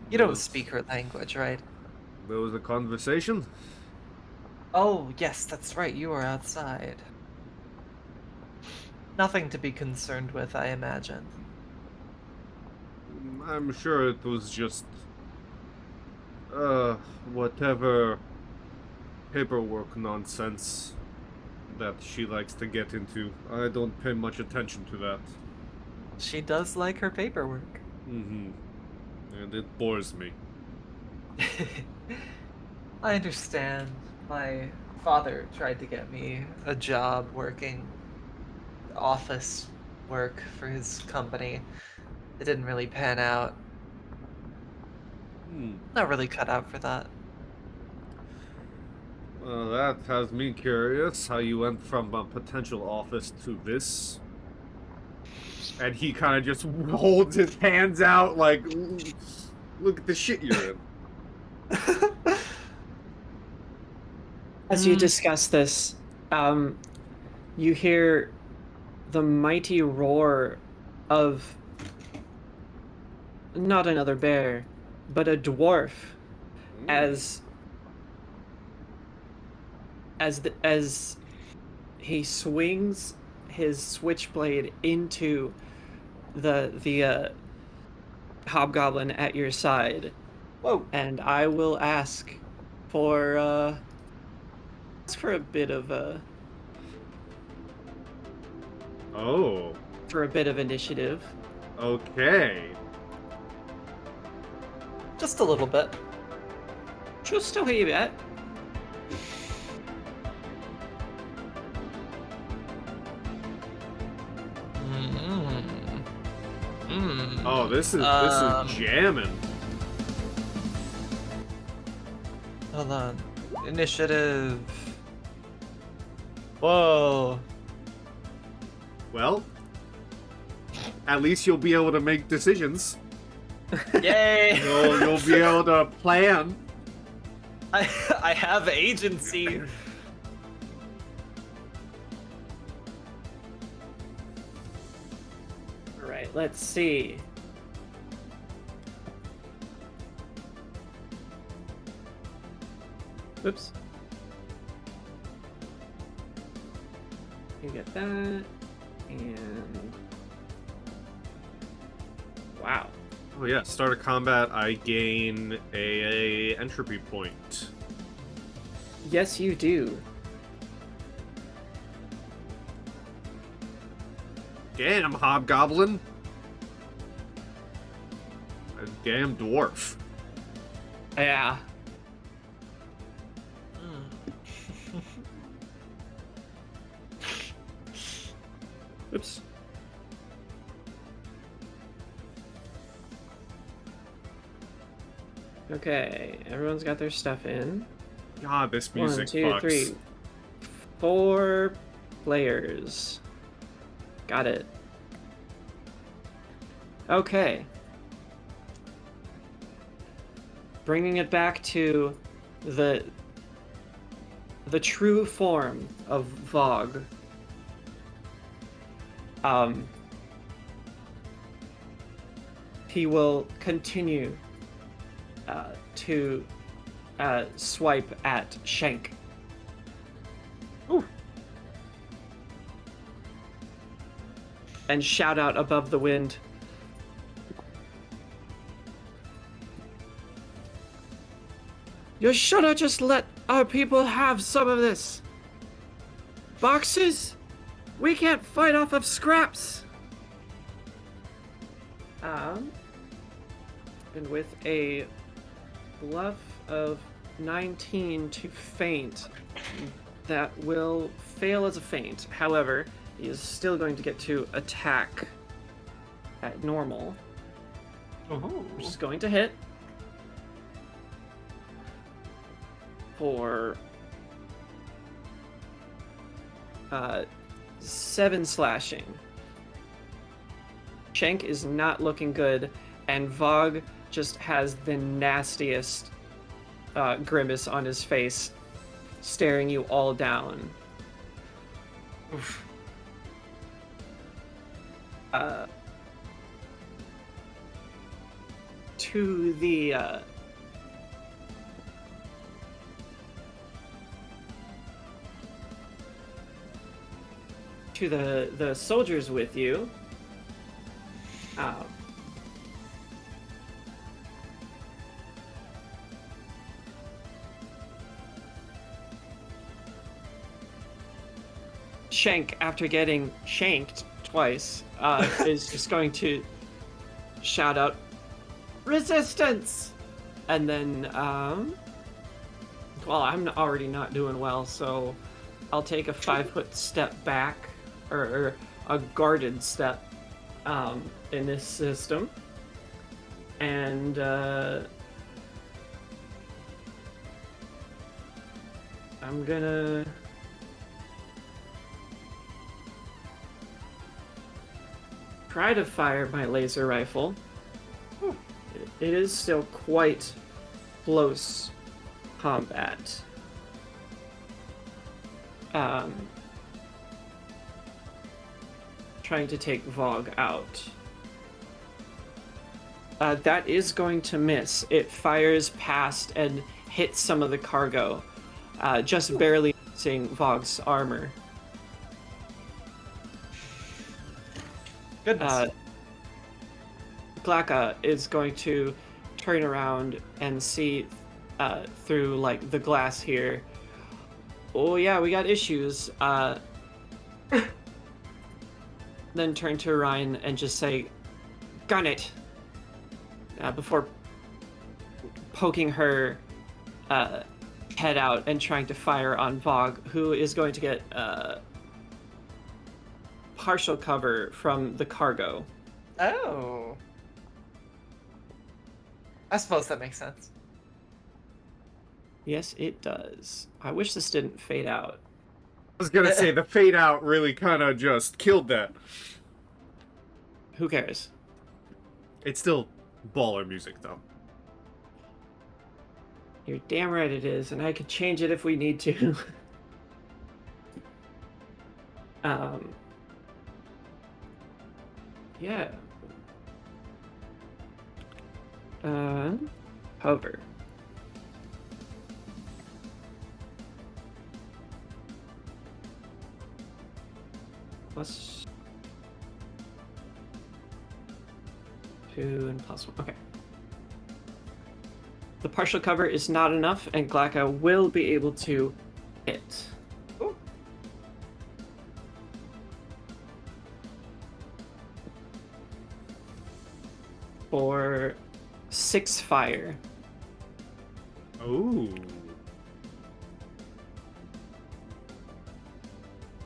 You don't speak her language, right? There was a conversation? Oh, yes, that's right, you were outside. Nothing to be concerned with, I imagine. I'm sure it was just, whatever paperwork nonsense that she likes to get into. I don't pay much attention to that. She does like her paperwork. Mm-hmm. And it bores me. I understand. My father tried to get me a job working office work for his company. It didn't really pan out. Hmm. Not really cut out for that. Well, that has me curious how you went from a potential office to this. And he kind of just holds his hands out like, look at the shit you're in. As you discuss this, you hear the mighty roar of not another bear, but a dwarf, as he swings his switchblade into the hobgoblin at your side. Whoa. And I will ask for a bit of Oh. for a bit of initiative. Okay. Just a little bit. Just a wee bit. Oh, this is jamming. Hold on. Initiative. Whoa. Well, at least you'll be able to make decisions. Yay! You'll be able to plan. I have agency. All right, let's see. Oops. You get that, and wow. Oh yeah, start a combat, I gain a entropy point. Yes, you do. Damn, hobgoblin. A damn dwarf. Yeah. Oops. Okay, everyone's got their stuff in. God, this music 1, 2, fucks. 3, 4 players. Got it. Okay. Bringing it back to the true form of Vogue. He will continue to swipe at Shank. Ooh. And shout out above the wind. You should have just let our people have some of this. Boxes? We can't fight off of scraps. And with a bluff of 19 to feint, that will fail as a feint. However, he is still going to get to attack at normal, which is going to hit for 7 slashing. Shank is not looking good, and Vogue just has the nastiest grimace on his face, staring you all down. Oof. To the soldiers with you. Shank, after getting shanked twice, is just going to shout out, "Resistance!" And then, well, I'm already not doing well, so I'll take a 5-foot step back, or a guarded step, in this system. And, I'm gonna... try to fire my laser rifle. It is still quite close combat. Trying to take Vogue out. That is going to miss. It fires past and hits some of the cargo, just barely missing Vogue's armor. Goodness. Glaka is going to turn around and see through like the glass here. Oh yeah, we got issues. Then turn to Orion and just say, "Gun it!" Before poking her head out and trying to fire on Vogue, who is going to get partial cover from the cargo. Oh. I suppose that makes sense. Yes, it does. I wish this didn't fade out. I was gonna say, the fade out really kind of just killed that. Who cares? It's still baller music, though. You're damn right it is, and I could change it if we need to. Yeah. Hover. Plus 2 and plus 1. Okay. The partial cover is not enough, and Glaka will be able to hit. Ooh. For 6 fire. Ooh.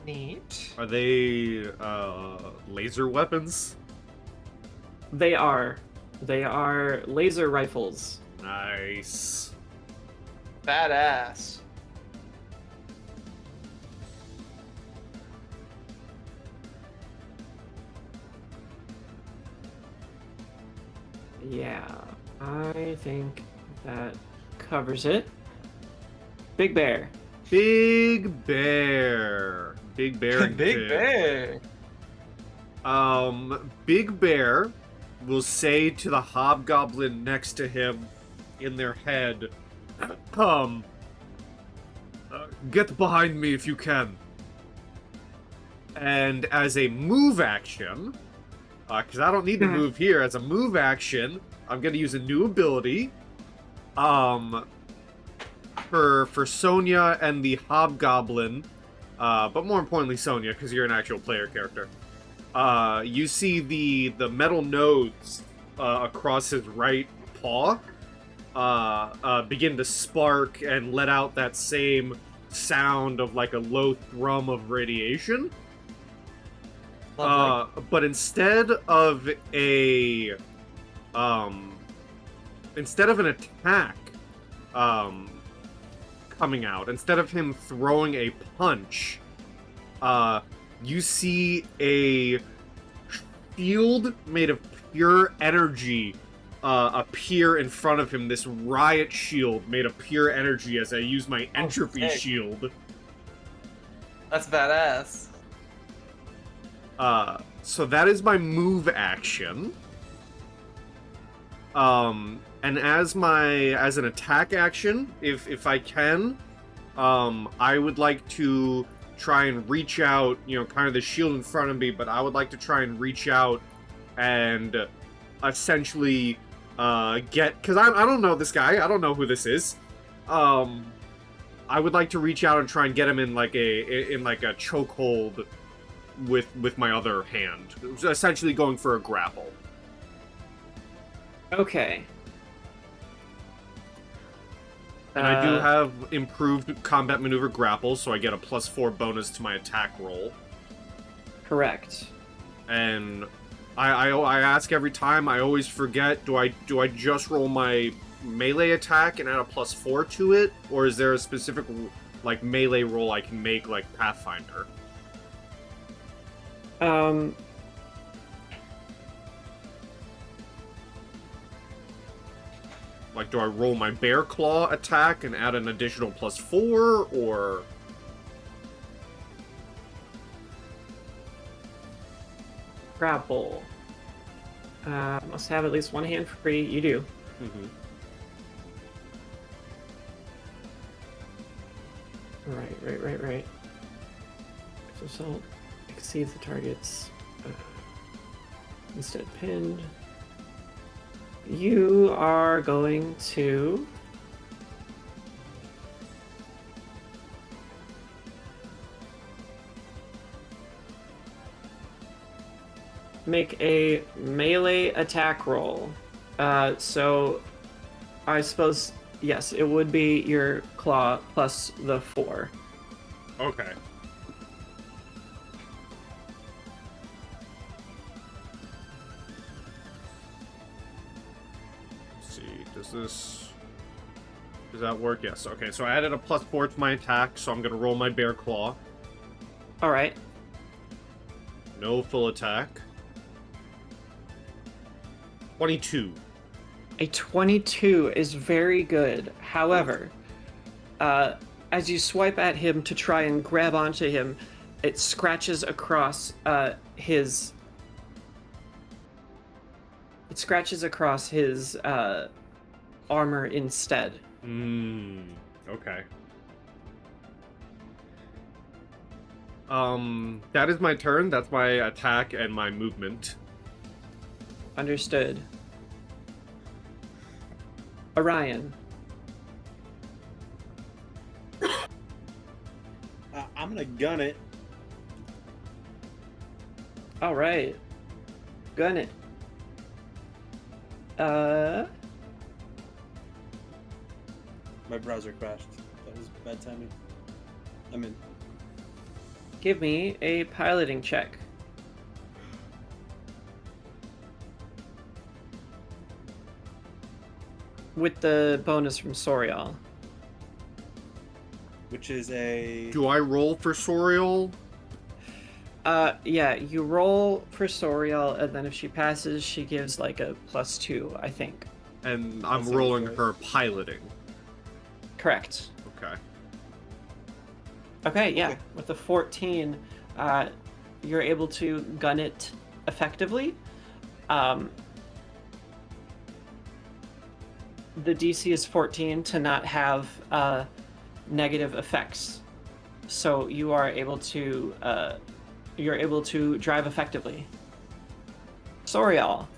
Neat. Are they laser weapons? They are laser rifles. Nice. Badass. Yeah, I think that covers it. Big Bear. Big Bear. Big Bear. and Big Kid. Bear. Big Bear will say to the hobgoblin next to him in their head, get behind me if you can. And as a move action, because I don't need to move here, as a move action, I'm going to use a new ability. For Sonja and the hobgoblin, but more importantly Sonja, because you're an actual player character. You see the metal nodes across his right paw begin to spark and let out that same sound of like a low thrum of radiation. But instead of an attack coming out, instead of him throwing a punch, you see a shield made of pure energy appear in front of him. This riot shield made of pure energy as I use my entropy shield. That's badass. So that is my move action. And as an attack action, if I can, I would like to try and reach out, kind of the shield in front of me, but I would like to try and reach out and essentially get, because I don't know this guy, I don't know who this is. I would like to reach out and try and get him in like a chokehold with my other hand, essentially going for a grapple. Okay. And I do have improved combat maneuver grapple, so I get a +4 bonus to my attack roll. Correct. And I ask every time, I always forget, do I just roll my melee attack and add a +4 to it? Or is there a specific, like, melee roll I can make, like Pathfinder? Like, do I roll my bear claw attack and add an additional +4, or... Grapple. Must have at least one hand free. You do. Mm-hmm. Right. So assault exceeds the target's instead pinned. You are going to make a melee attack roll. So I suppose, yes, it would be your claw plus the 4. Okay. Let's see, does that work? Yes. Okay, so I added a +4 to my attack, so I'm gonna roll my bear claw. All right. No full attack. 22. A 22 is very good. However, as you swipe at him to try and grab onto him, it scratches across his. It scratches across his armor instead. Okay. That is my turn. That's my attack and my movement. Understood. Orion. I'm gonna gun it. All right. Gun it. My browser crashed. That was bad timing. I'm in. Give me a piloting check. With the bonus from Soriall. Which is a... Do I roll for Sorial? Yeah, you roll for Soriall, and then if she passes, she gives like a +2, I think. And I'm sounds rolling right. her piloting. Correct. Okay. Okay, yeah. Okay. With the 14, you're able to gun it effectively. The DC is 14 to not have negative effects, so you are able to drive effectively. Soriall.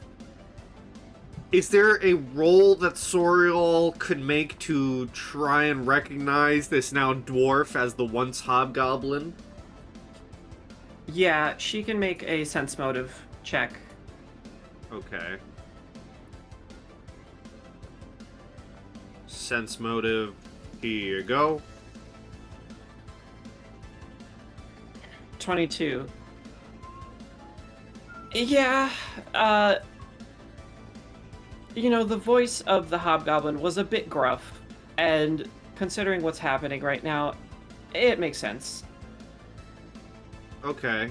Is there a roll that Sorial could make to try and recognize this now dwarf as the once hobgoblin? Yeah, she can make a sense motive check. Okay. Sense motive. Here you go. 22. Yeah, the voice of the hobgoblin was a bit gruff, and considering what's happening right now, it makes sense. Okay.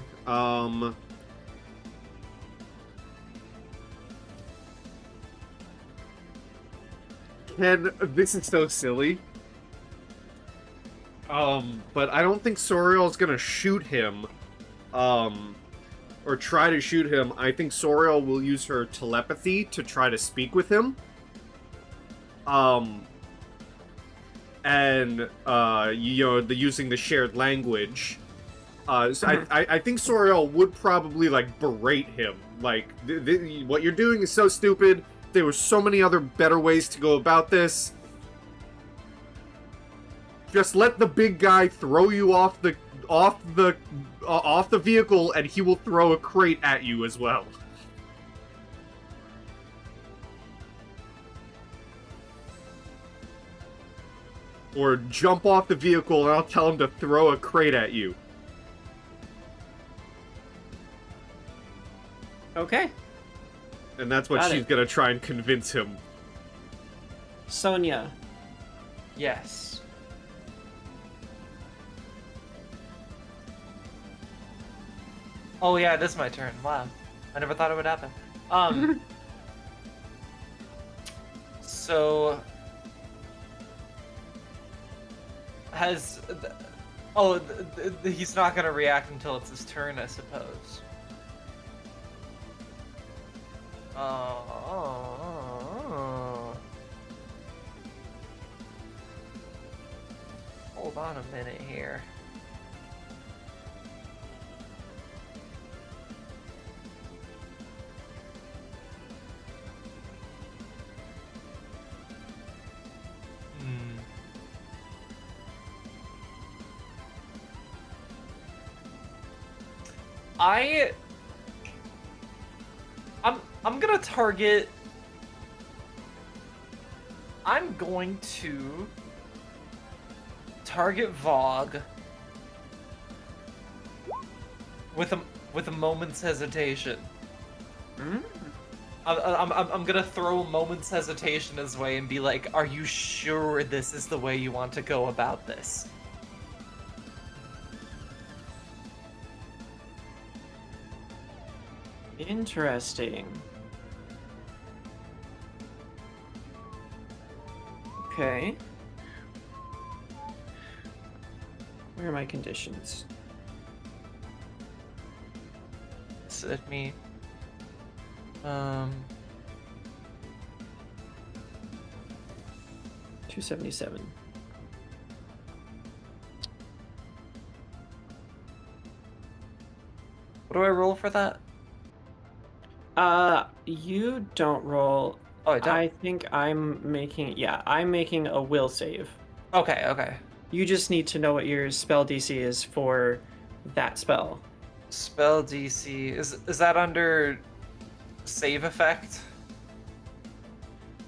This is so silly. But I don't think Sorial's gonna shoot him. Or try to shoot him. I think Sorial will use her telepathy to try to speak with him. Using the shared language. So I think Sorial would probably, like, berate him. Like, what you're doing is so stupid. There were so many other better ways to go about this. Just let the big guy throw you off the vehicle, and he will throw a crate at you as well. Or jump off the vehicle, and I'll tell him to throw a crate at you. Okay. And that's what Got she's it. gonna try and convince him. Sonja. Yes. Oh yeah, it is my turn. Wow. I never thought it would happen. So has he's not gonna react until it's his turn, I suppose. Hold on a minute here. I'm gonna target. I'm going to target Vogue with a moment's hesitation. I'm gonna throw a moment's hesitation his way and be like, "Are you sure this is the way you want to go about this?" Interesting. Okay. Where are my conditions? Let me. 277. What do I roll for that? You don't roll. Oh, I don't. I think I'm making a will save. Okay, okay. You just need to know what your spell DC is for that spell. Spell DC is that under save effect?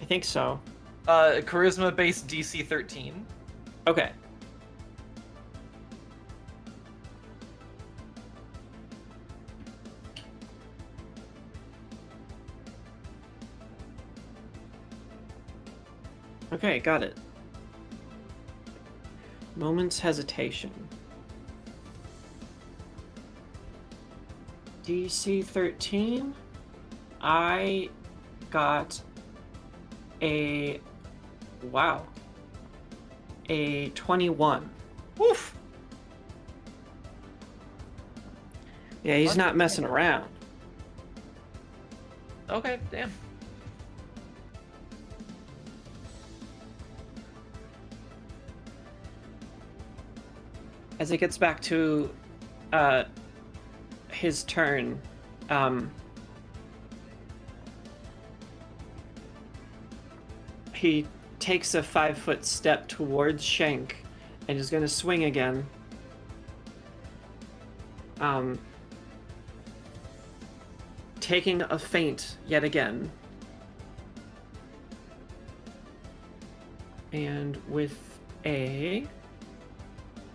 I think so. Charisma based DC 13. Okay. Okay, got it. Moment's hesitation. DC 13. I got a 21. Woof. Yeah, he's not messing around. Okay, damn. As it gets back to his turn, he takes a 5-foot step towards Shank and is going to swing again. Taking a feint yet again. And with a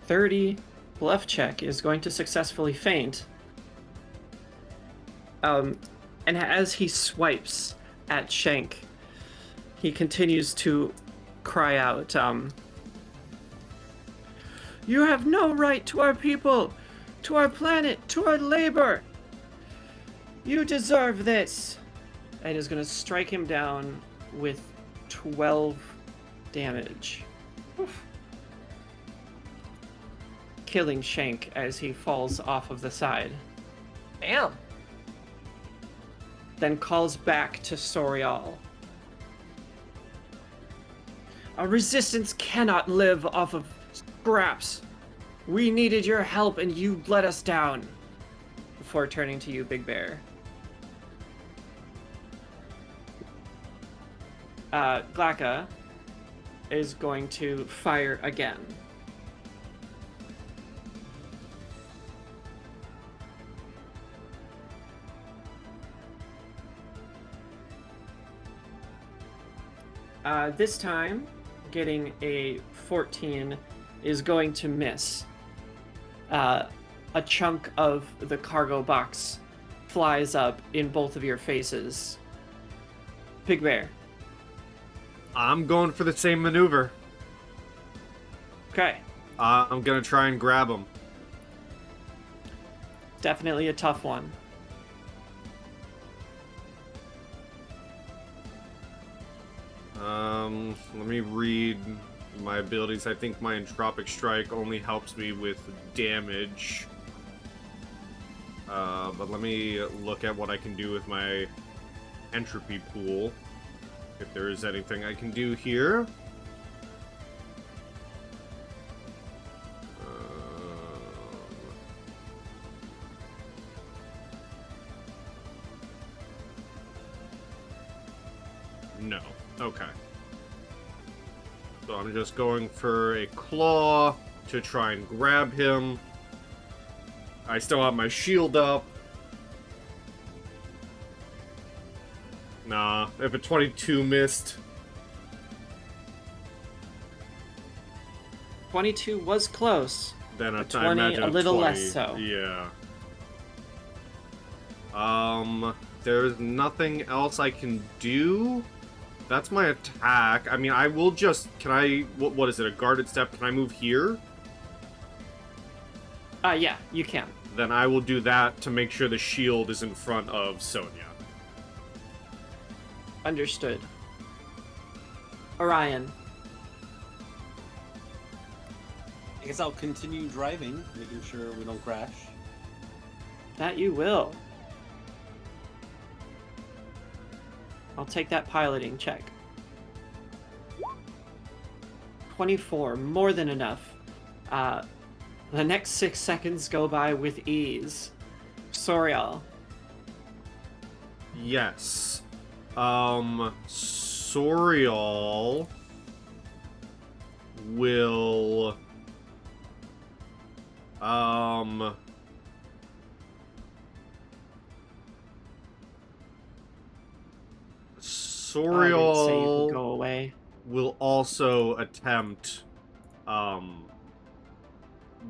30 bluff check is going to successfully feint. And as he swipes at Shank, he continues to cry out, "You have no right to our people, to our planet, to our labor! You deserve this!" And is going to strike him down with 12 damage. Oof. Killing Shank as he falls off of the side. Damn. Then calls back to Soriall. "Our resistance cannot live off of scraps. We needed your help and you let us down." Before turning to you, Big Bear. Glacka is going to fire again. This time, getting a 14 is going to miss. A chunk of the cargo box flies up in both of your faces. Big Bear. I'm going for the same maneuver. Okay. I'm gonna try and grab him. Definitely a tough one. Let me read my abilities. I think my Entropic Strike only helps me with damage. But let me look at what I can do with my entropy pool. If there is anything I can do here. No. Okay. So I'm just going for a claw to try and grab him. I still have my shield up. Nah, if a 22 missed. 22 was close. Then A I 20, imagine a little 20. less so. Yeah. There's nothing else I can do. That's my attack. I mean, I will just... Can I... What is it? A guarded step? Can I move here? Yeah, you can. Then I will do that to make sure the shield is in front of Sonja. Understood. Orion. I guess I'll continue driving, making sure we don't crash. That you will. I'll take that piloting check. 24, more than enough. The next 6 seconds go by with ease. Soriall. Yes. Soriall will... Soriall Go away. will also attempt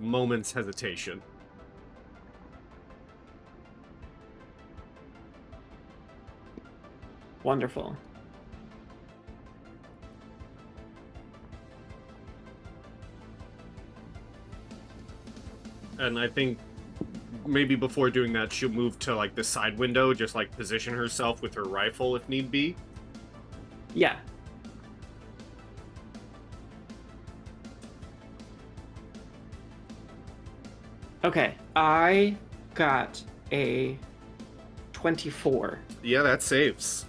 moment's hesitation. Wonderful. And I think maybe before doing that, she'll move to like the side window, just like position herself with her rifle if need be. Yeah. Okay, I got a 24. Yeah, that saves.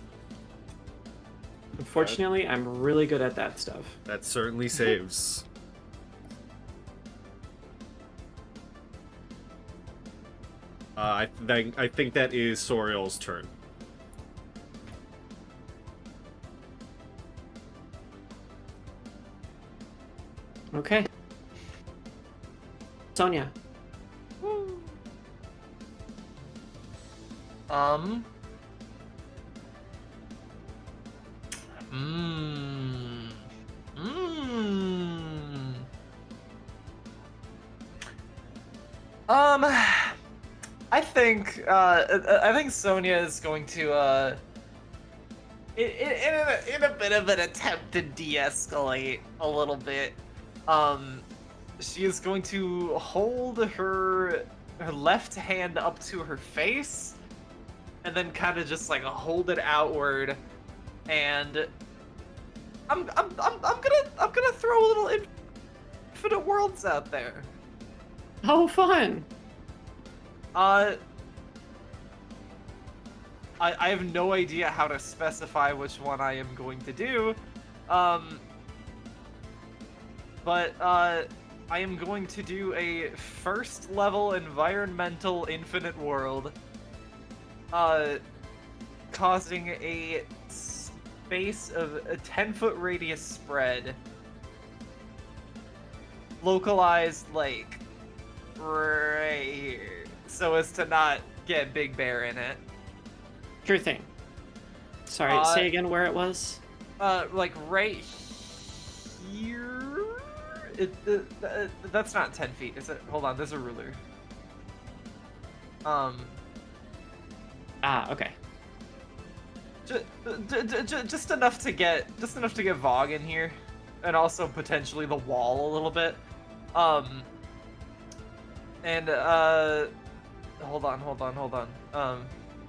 Unfortunately, I'm really good at that stuff. That certainly saves. I think that is Sorial's turn. Okay. Sonja. Um. I think Sonja is going to in a bit of an attempt to de-escalate a little bit. She is going to hold her left hand up to her face, and then kind of just like hold it outward, and I'm gonna throw a little infinite worlds out there. Oh, fun! I have no idea how to specify which one I am going to do, but I am going to do a first level environmental infinite world, causing a space of a 10-foot radius spread, localized like right here, so as to not get Big Bear in it. Sure thing. Sorry, say again where it was. Like right here. That's not 10 feet. Is it? Hold on. There's a ruler. Okay. Just enough to get Vogue in here, and also potentially the wall a little bit. And hold on.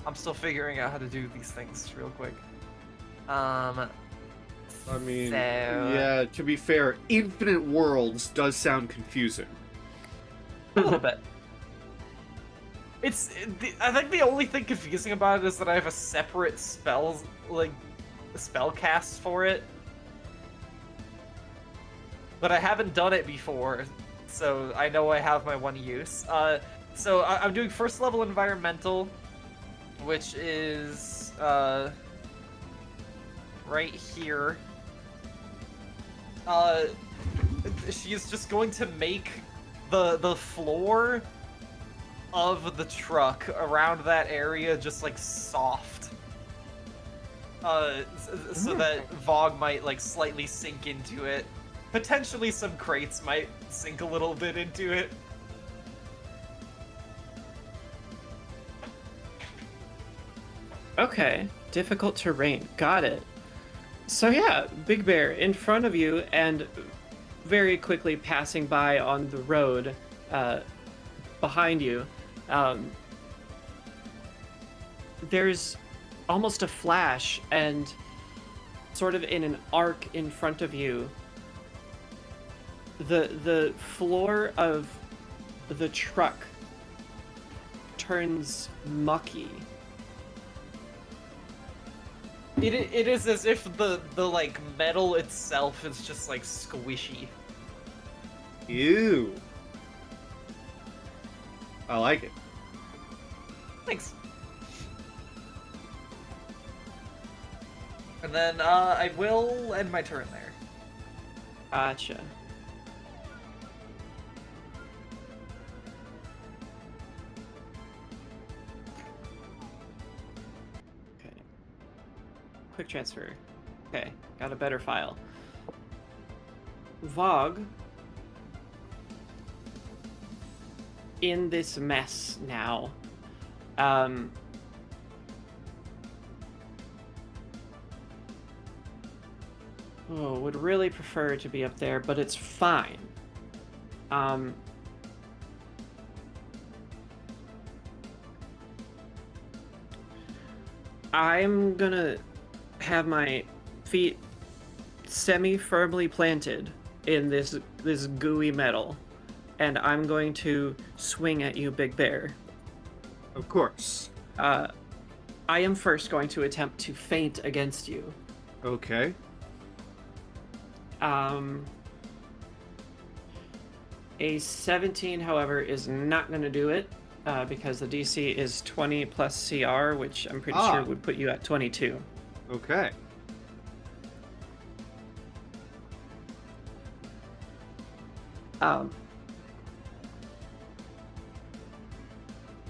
I'm still figuring out how to do these things real quick. I mean, So- yeah, to be fair, Infinite Worlds does sound confusing. A little bit. I think the only thing confusing about it is that I have a separate spell cast for it. But I haven't done it before, so I know I have my one use. So I'm doing first level environmental, which is right here. She's just going to make the floor of the truck around that area just like soft, so that Vogue might like slightly sink into it. Potentially some crates might sink a little bit into it. Okay, difficult terrain. Got it. So yeah, Big Bear in front of you and very quickly passing by on the road behind you. There's almost a flash, and sort of in an arc in front of you, the floor of the truck turns mucky. It is as if the like metal itself is just like squishy. Ew. I like it. Thanks. And then I will end my turn there. Gotcha. Okay. Quick transfer. Okay, got a better file. Vogue. In this mess now. Would really prefer to be up there, but it's fine. I'm gonna have my feet semi-firmly planted in this gooey metal, and I'm going to swing at you, Big Bear. Of course. I am first going to attempt to feint against you. Okay. A 17, however, is not going to do it because the DC is 20 plus CR, which I'm pretty sure would put you at 22. Okay.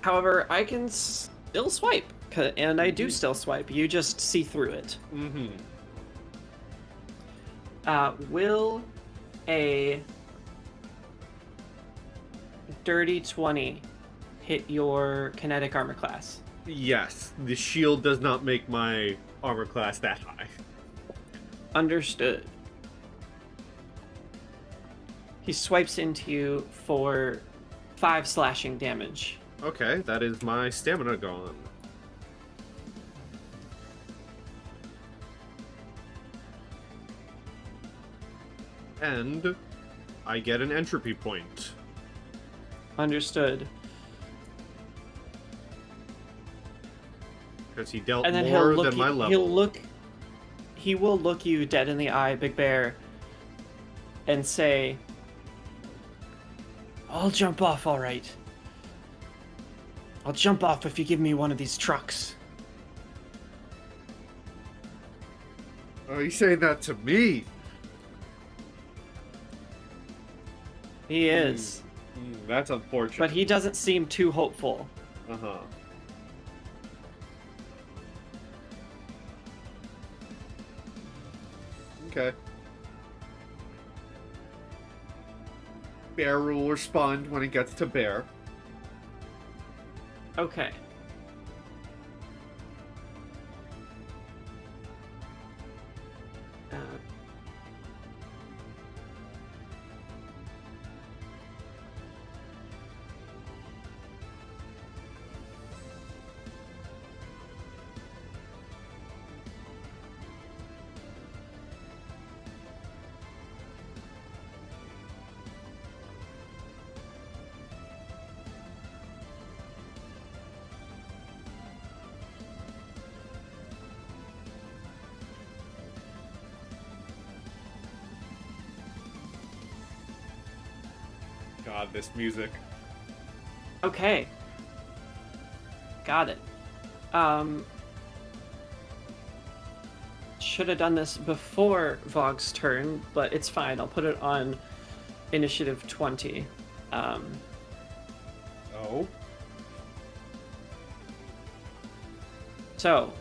However, I can still swipe, and I do still swipe. You just see through it. Mm-hmm. Will a dirty 20 hit your kinetic armor class? Yes, the shield does not make my armor class that high. Understood. He swipes into you for 5 slashing damage. Okay, that is my stamina gone. And I get an entropy point. Understood. Because he dealt And then more than my level. He will look you dead in the eye, Big Bear, and say, "I'll jump off, all right. I'll jump off if you give me one of these trucks." Are you saying that to me? He is, That's unfortunate. but he doesn't seem too hopeful. Uh-huh. Okay. Bear will respond when it gets to Bear. Okay. Uh, God, this music. okay. Got it. Should have done this before Vogg's turn, but it's fine. I'll put it on initiative 20. Oh. So,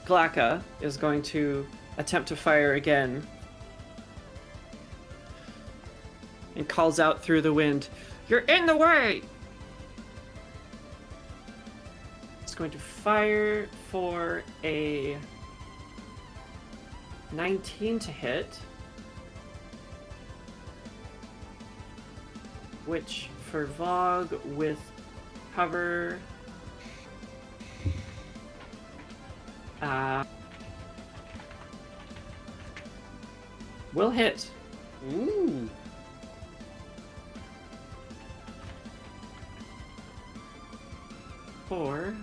Glaka is going to attempt to fire again and calls out through the wind, "You're in the way!" It's going to fire for a 19 to hit, which for Vogue with cover will hit. Ooh. For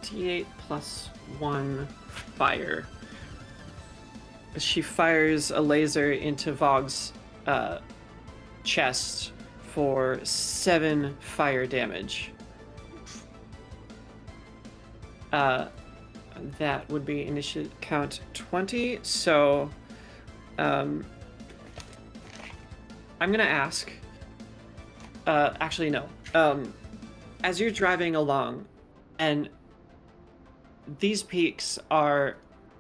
D8 plus 1 fire. She fires a laser into Vogg's chest for 7 fire damage. That would be initiative count 20. So, I'm gonna ask. Actually, no. As you're driving along, and these peaks are,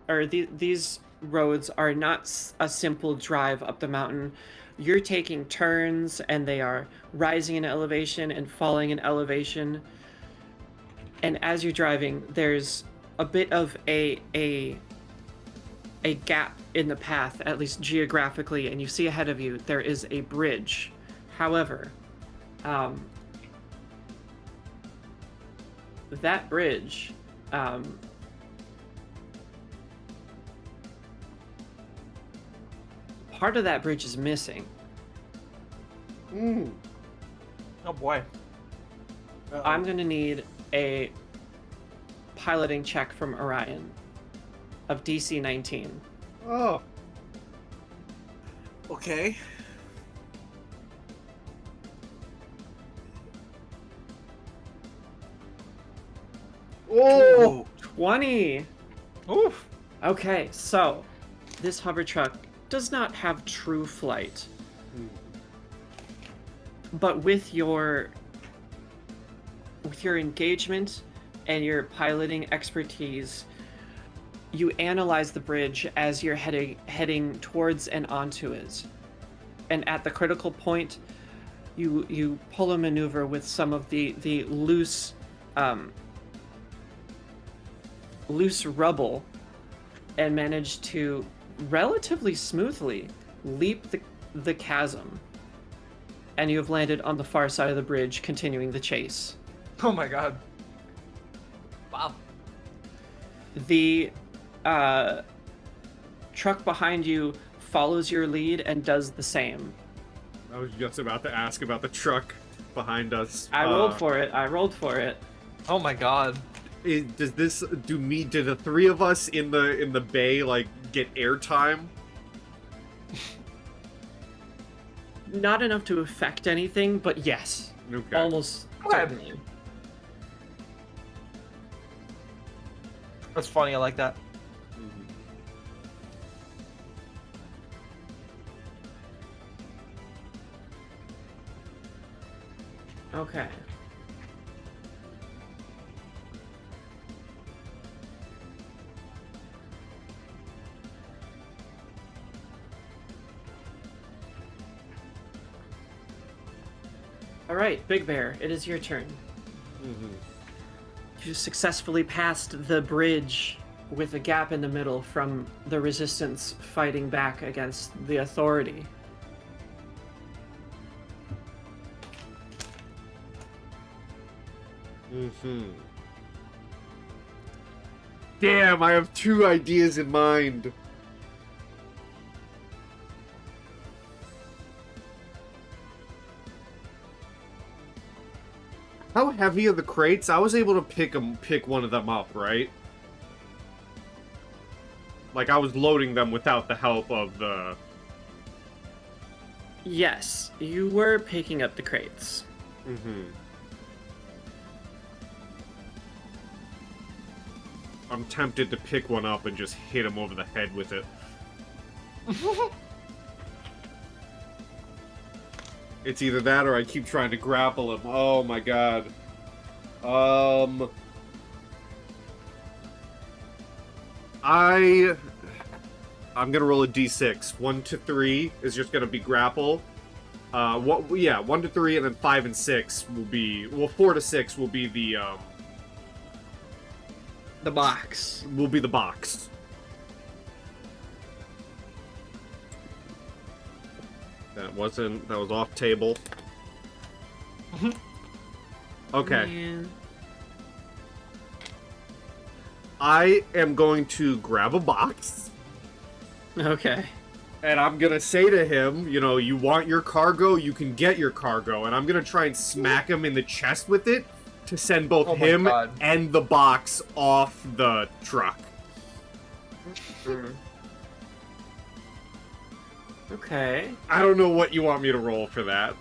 or these roads are not a simple drive up the mountain. You're taking turns, and they are rising in elevation and falling in elevation. And as you're driving, there's a bit of a gap in the path, at least geographically, and you see ahead of you there is a bridge. However, that bridge, part of that bridge is missing. Ooh. Oh boy. I'm gonna need a piloting check from Orion of DC 19. Oh. Okay. Oh. 20! Oof. Okay, so this hover truck does not have true flight. But with your engagement and your piloting expertise, you analyze the bridge as you're heading towards and onto it. And at the critical point, you pull a maneuver with some of the loose rubble and manage to relatively smoothly leap the chasm. And you have landed on the far side of the bridge, continuing the chase. Oh my god. Wow. The truck behind you follows your lead and does the same. I was just about to ask about the truck behind us. I rolled for it. Oh my god. Do the three of us in the bay like get airtime? Not enough to affect anything, but yes. Okay. Almost Okay. certainly. That's funny, I like that. Mhm. Okay. All right, Big Bear, it is your turn. Mm-hmm. You successfully passed the bridge with a gap in the middle from the resistance fighting back against the authority. Mm-hmm. Damn, I have 2 ideas in mind. How heavy are the crates? I was able to pick one of them up, right? Like, I was loading them without the help of the... Yes, you were picking up the crates. Mm-hmm. I'm tempted to pick one up and just hit him over the head with it. It's either that or I keep trying to grapple him. Oh my god. I'm gonna roll a d6. 1 to 3 is just gonna be grapple. 1 to 3, and then 5 and 6 will be... Well, 4 to 6 will be the box. Will be the box. That was off table. Okay. Man. I am going to grab a box. Okay. And I'm gonna say to him, you know, you want your cargo, you can get your cargo. And I'm gonna try and smack him in the chest with it to send both Oh my him God. and the box off the truck. Okay. I don't know what you want me to roll for that.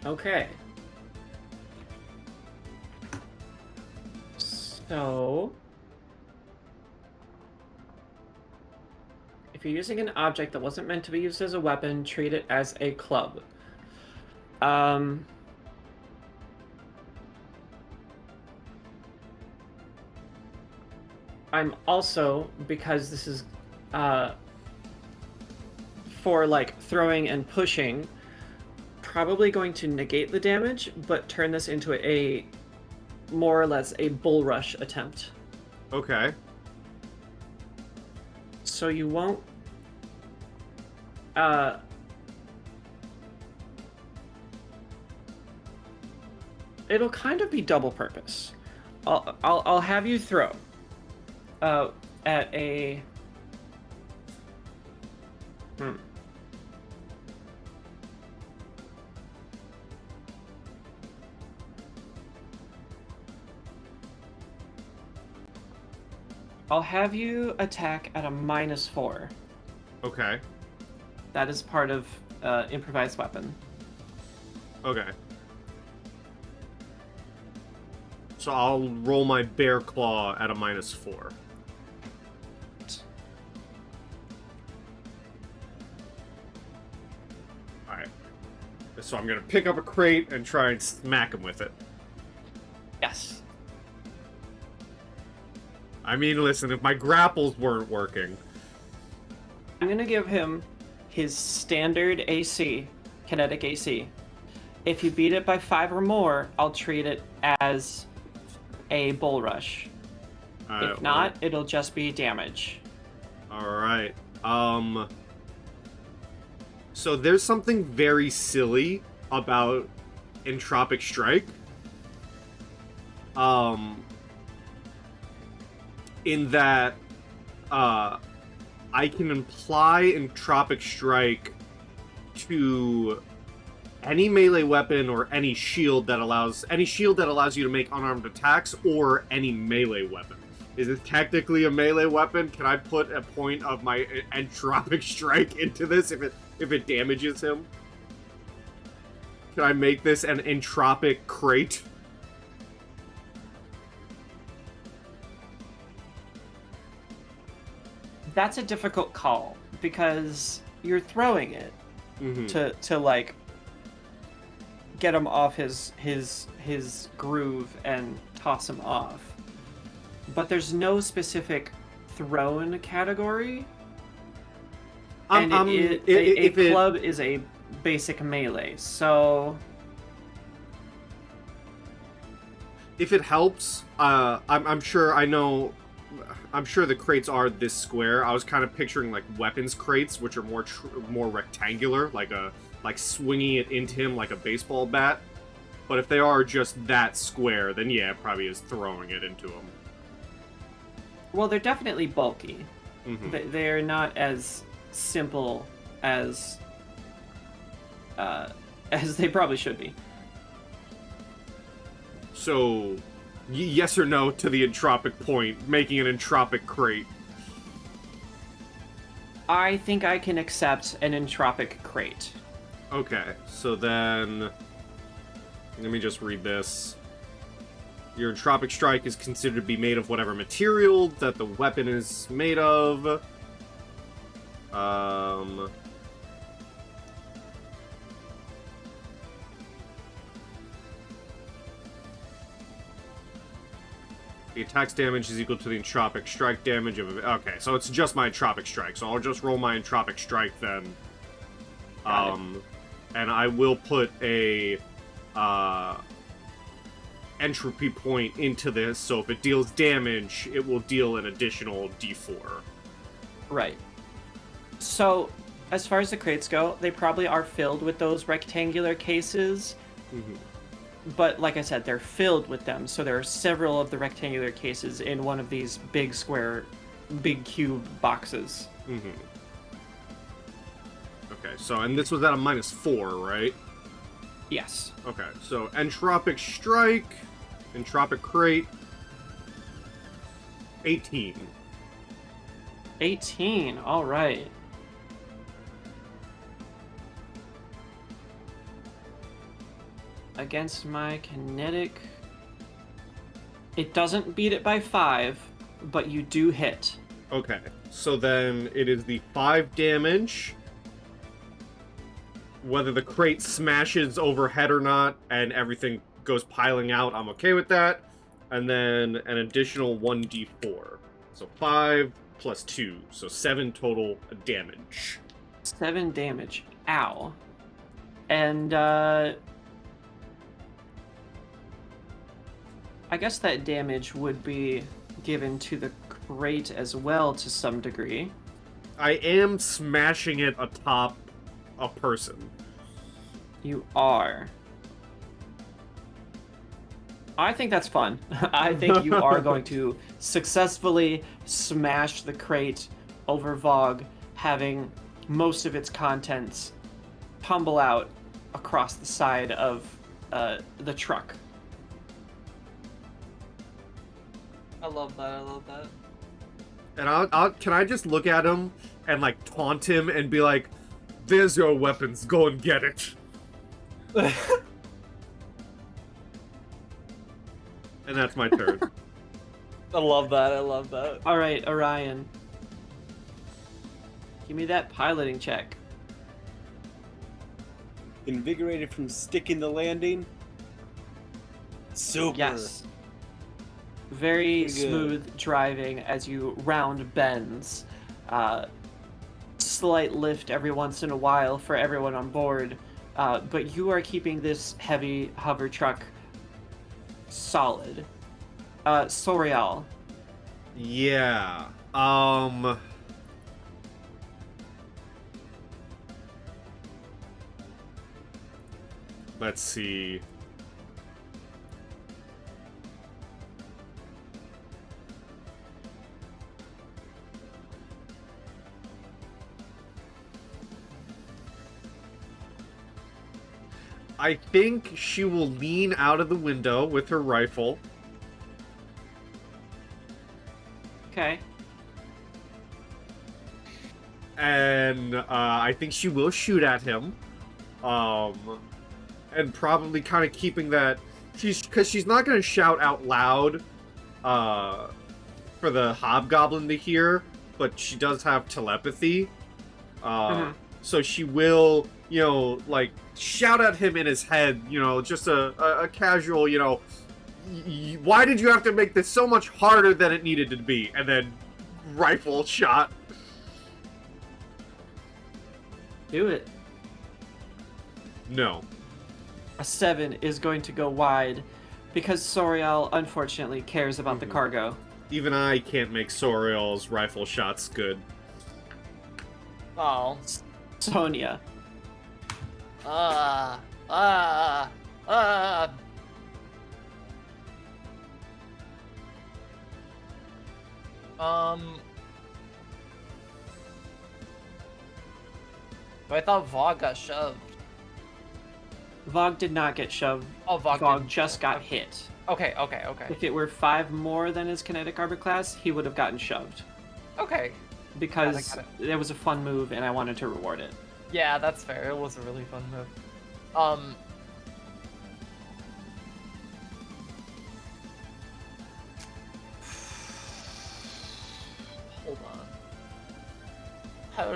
Okay. So, if you're using an object that wasn't meant to be used as a weapon, treat it as a club. I'm also, because this is for like throwing and pushing, probably going to negate the damage, but turn this into a more or less a bull rush attempt. Okay. So you won't it'll kind of be double purpose. I'll have you throw at a I'll have you attack at a -4. Okay. That is part of improvised weapon. Okay. So I'll roll my bear claw at a -4. Alright. So I'm gonna pick up a crate and try and smack him with it. Yes. I mean, listen, if my grapples weren't working... I'm gonna give him his standard AC, kinetic AC. If you beat it by 5 or more, I'll treat it as a bull rush. If not, it'll just be damage. Alright. So there's something very silly about Entropic Strike. In that, I can apply Entropic Strike to any melee weapon or any shield that allows you to make unarmed attacks, or any melee weapon. Is it technically a melee weapon? Can I put a point of my Entropic Strike into this if it damages him? Can I make this an entropic crate? That's a difficult call because you're throwing it to like get him off his groove and toss him off. But there's no specific thrown category. And a club is a basic melee, so if it helps, I'm sure the crates are this square. I was kind of picturing like weapons crates, which are more rectangular, like swinging it into him like a baseball bat. But if they are just that square, then yeah, it probably is throwing it into him. Well, they're definitely bulky. They're not as simple as they probably should be. So, yes or no to the entropic point, making an entropic crate? I think I can accept an entropic crate. Okay, so then... Let me just read this. Your entropic strike is considered to be made of whatever material that the weapon is made of. The attack's damage is equal to the entropic strike damage of... Okay, so it's just my entropic strike, so I'll just roll my entropic strike then. And I will put a entropy point into this, so if it deals damage, it will deal an additional d4. Right. So, as far as the crates go, they probably are filled with those rectangular cases. But like I said, they're filled with them, so there are several of the rectangular cases in one of these big square, big cube boxes. Okay, so, and this was at a -4, right? Yes. Okay, so entropic strike, entropic crate, 18. 18, alright. Against my kinetic... It doesn't beat it by 5, but you do hit. Okay, so then it is the 5 damage. Whether the crate smashes overhead or not, and everything goes piling out, I'm okay with that. And then an additional 1d4. So 5 plus 2, so 7 total damage. 7 damage. Ow. And, I guess that damage would be given to the crate as well to some degree. I am smashing it atop a person. You are. I think that's fun. I think you are going to successfully smash the crate over Vogue, having most of its contents tumble out across the side of the truck. I love that. I love that. And can I just look at him and like taunt him and be like, "There's your weapons. Go and get it." And that's my turn. I love that. I love that. All right, Orion. Give me that piloting check. Invigorated from sticking the landing. Super. Yes. Very Pretty good. smooth driving as you round bends. Slight lift every once in a while for everyone on board. But you are keeping this heavy hover truck solid. Soriall. Yeah. Let's see. I think she will lean out of the window with her rifle. Okay. And I think she will shoot at him. And probably kind of keeping that... Because she's not going to shout out loud for the hobgoblin to hear. but she does have telepathy. Mhm. So she will, like, shout at him in his head, just a casual, why did you have to make this so much harder than it needed to be? And then rifle shot. Do it. No. A 7 is going to go wide because Soriall unfortunately cares about the cargo. Even I can't make Sorial's rifle shots good. Oh. Sonja. Uh, uh, uh. But I thought Vog got shoved. Vog did not get shoved. Oh, Vog didn't. just got hit. Okay. If it were 5 more than his kinetic armor class, he would have gotten shoved. Okay. Because Got it was a fun move and I wanted to reward it. Yeah, that's fair. It was a really fun move. Hold on.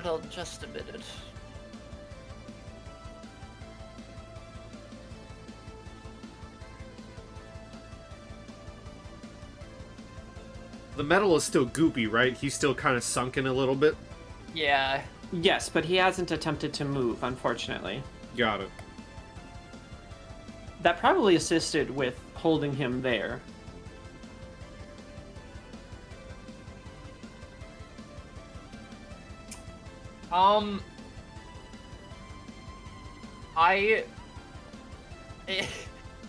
Hold on just a minute. The metal is still goopy, right? He's still kind of sunken a little bit. Yeah. Yes, but he hasn't attempted to move, unfortunately. Got it. That probably assisted with holding him there.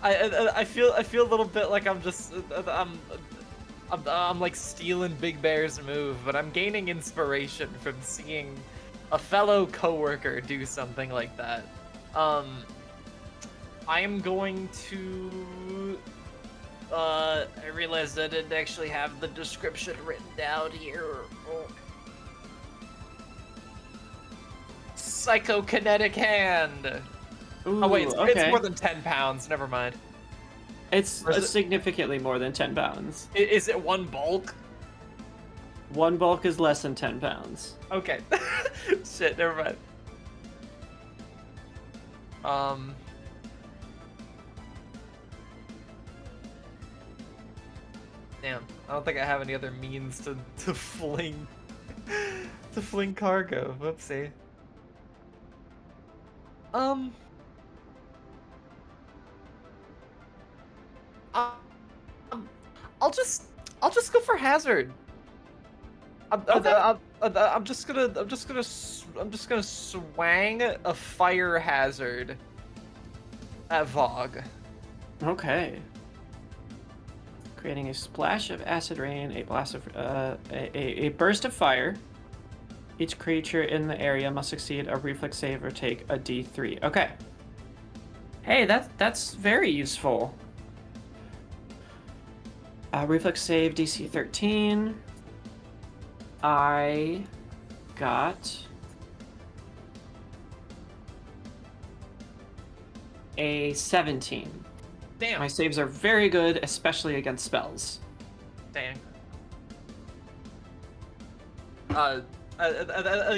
I feel a little bit like I'm just I'm like stealing Big Bear's move, but I'm gaining inspiration from seeing a fellow coworker do something like that. I am going to I realized I didn't actually have the description written down here. Oh. Psychokinetic hand. Ooh, Oh wait, it's okay. more than 10 pounds. Never mind. It's Or is it- significantly more than 10 pounds. Is it one bulk? One bulk is less than 10 pounds. Okay. Shit, never mind. Damn, I don't think I have any other means to fling to fling cargo. Whoopsie. Um, I'll just go for hazard. I'm just gonna swang a fire hazard at Vogue. Okay. Creating a splash of acid rain, a blast of a burst of fire. Each creature in the area must succeed a reflex save or take a D3. Okay. Hey, that's very useful. Reflex save DC 13. I got a 17. Damn. My saves are very good, especially against spells. Dang. I'm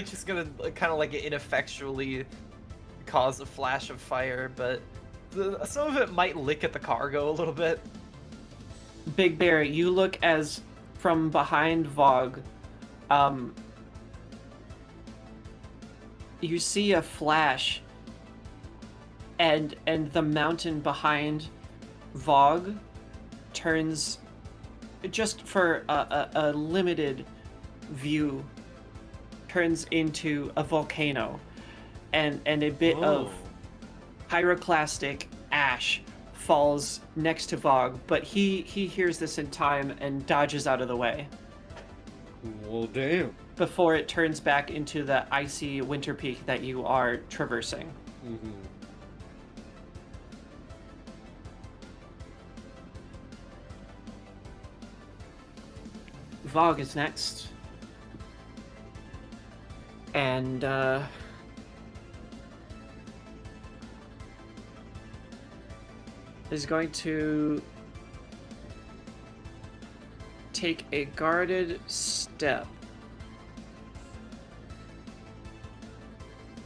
just gonna kind of like ineffectually cause a flash of fire, but some of it might lick at the cargo a little bit. Big Bear, you look as from behind Vogue, you see a flash, and the mountain behind Vogue turns, just for a limited view, turns into a volcano, and a bit of pyroclastic ash falls next to Vogue, but he hears this in time and dodges out of the way Well, damn. before it turns back into the icy winter peak that you are traversing. Mm-hmm. Vogue is next. And, is going to take a guarded step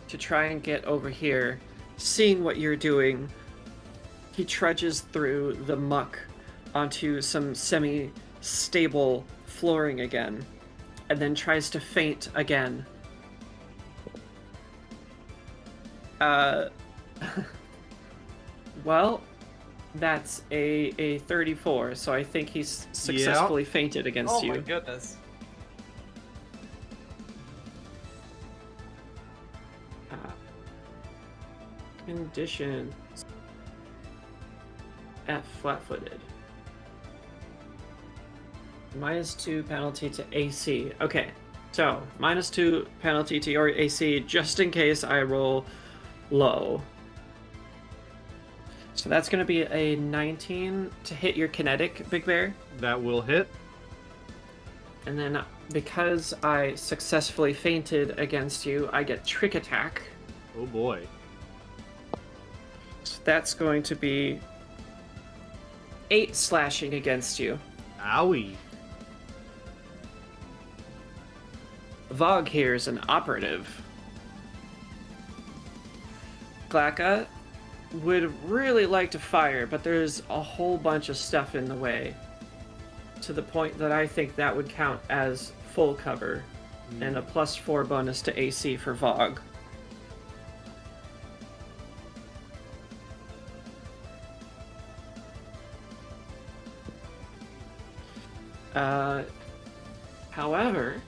to try and get over here. Seeing what you're doing, he trudges through the muck onto some semi-stable flooring again, and then tries to feint again. Well, that's a 34, so I think he's successfully feinted against you. Oh my goodness. Conditions. F, flat-footed. -2 penalty to AC. Okay, so -2 penalty to your AC just in case I roll low. So that's going to be a 19 to hit your kinetic, Big Bear. That will hit. And then because I successfully feinted against you, I get trick attack. Oh boy. So that's going to be 8 slashing against you. Owie. Vogue here is an operative. Glacka would really like to fire, but there's a whole bunch of stuff in the way. To the point that I think that would count as full cover and a +4 bonus to AC for Vogue. However,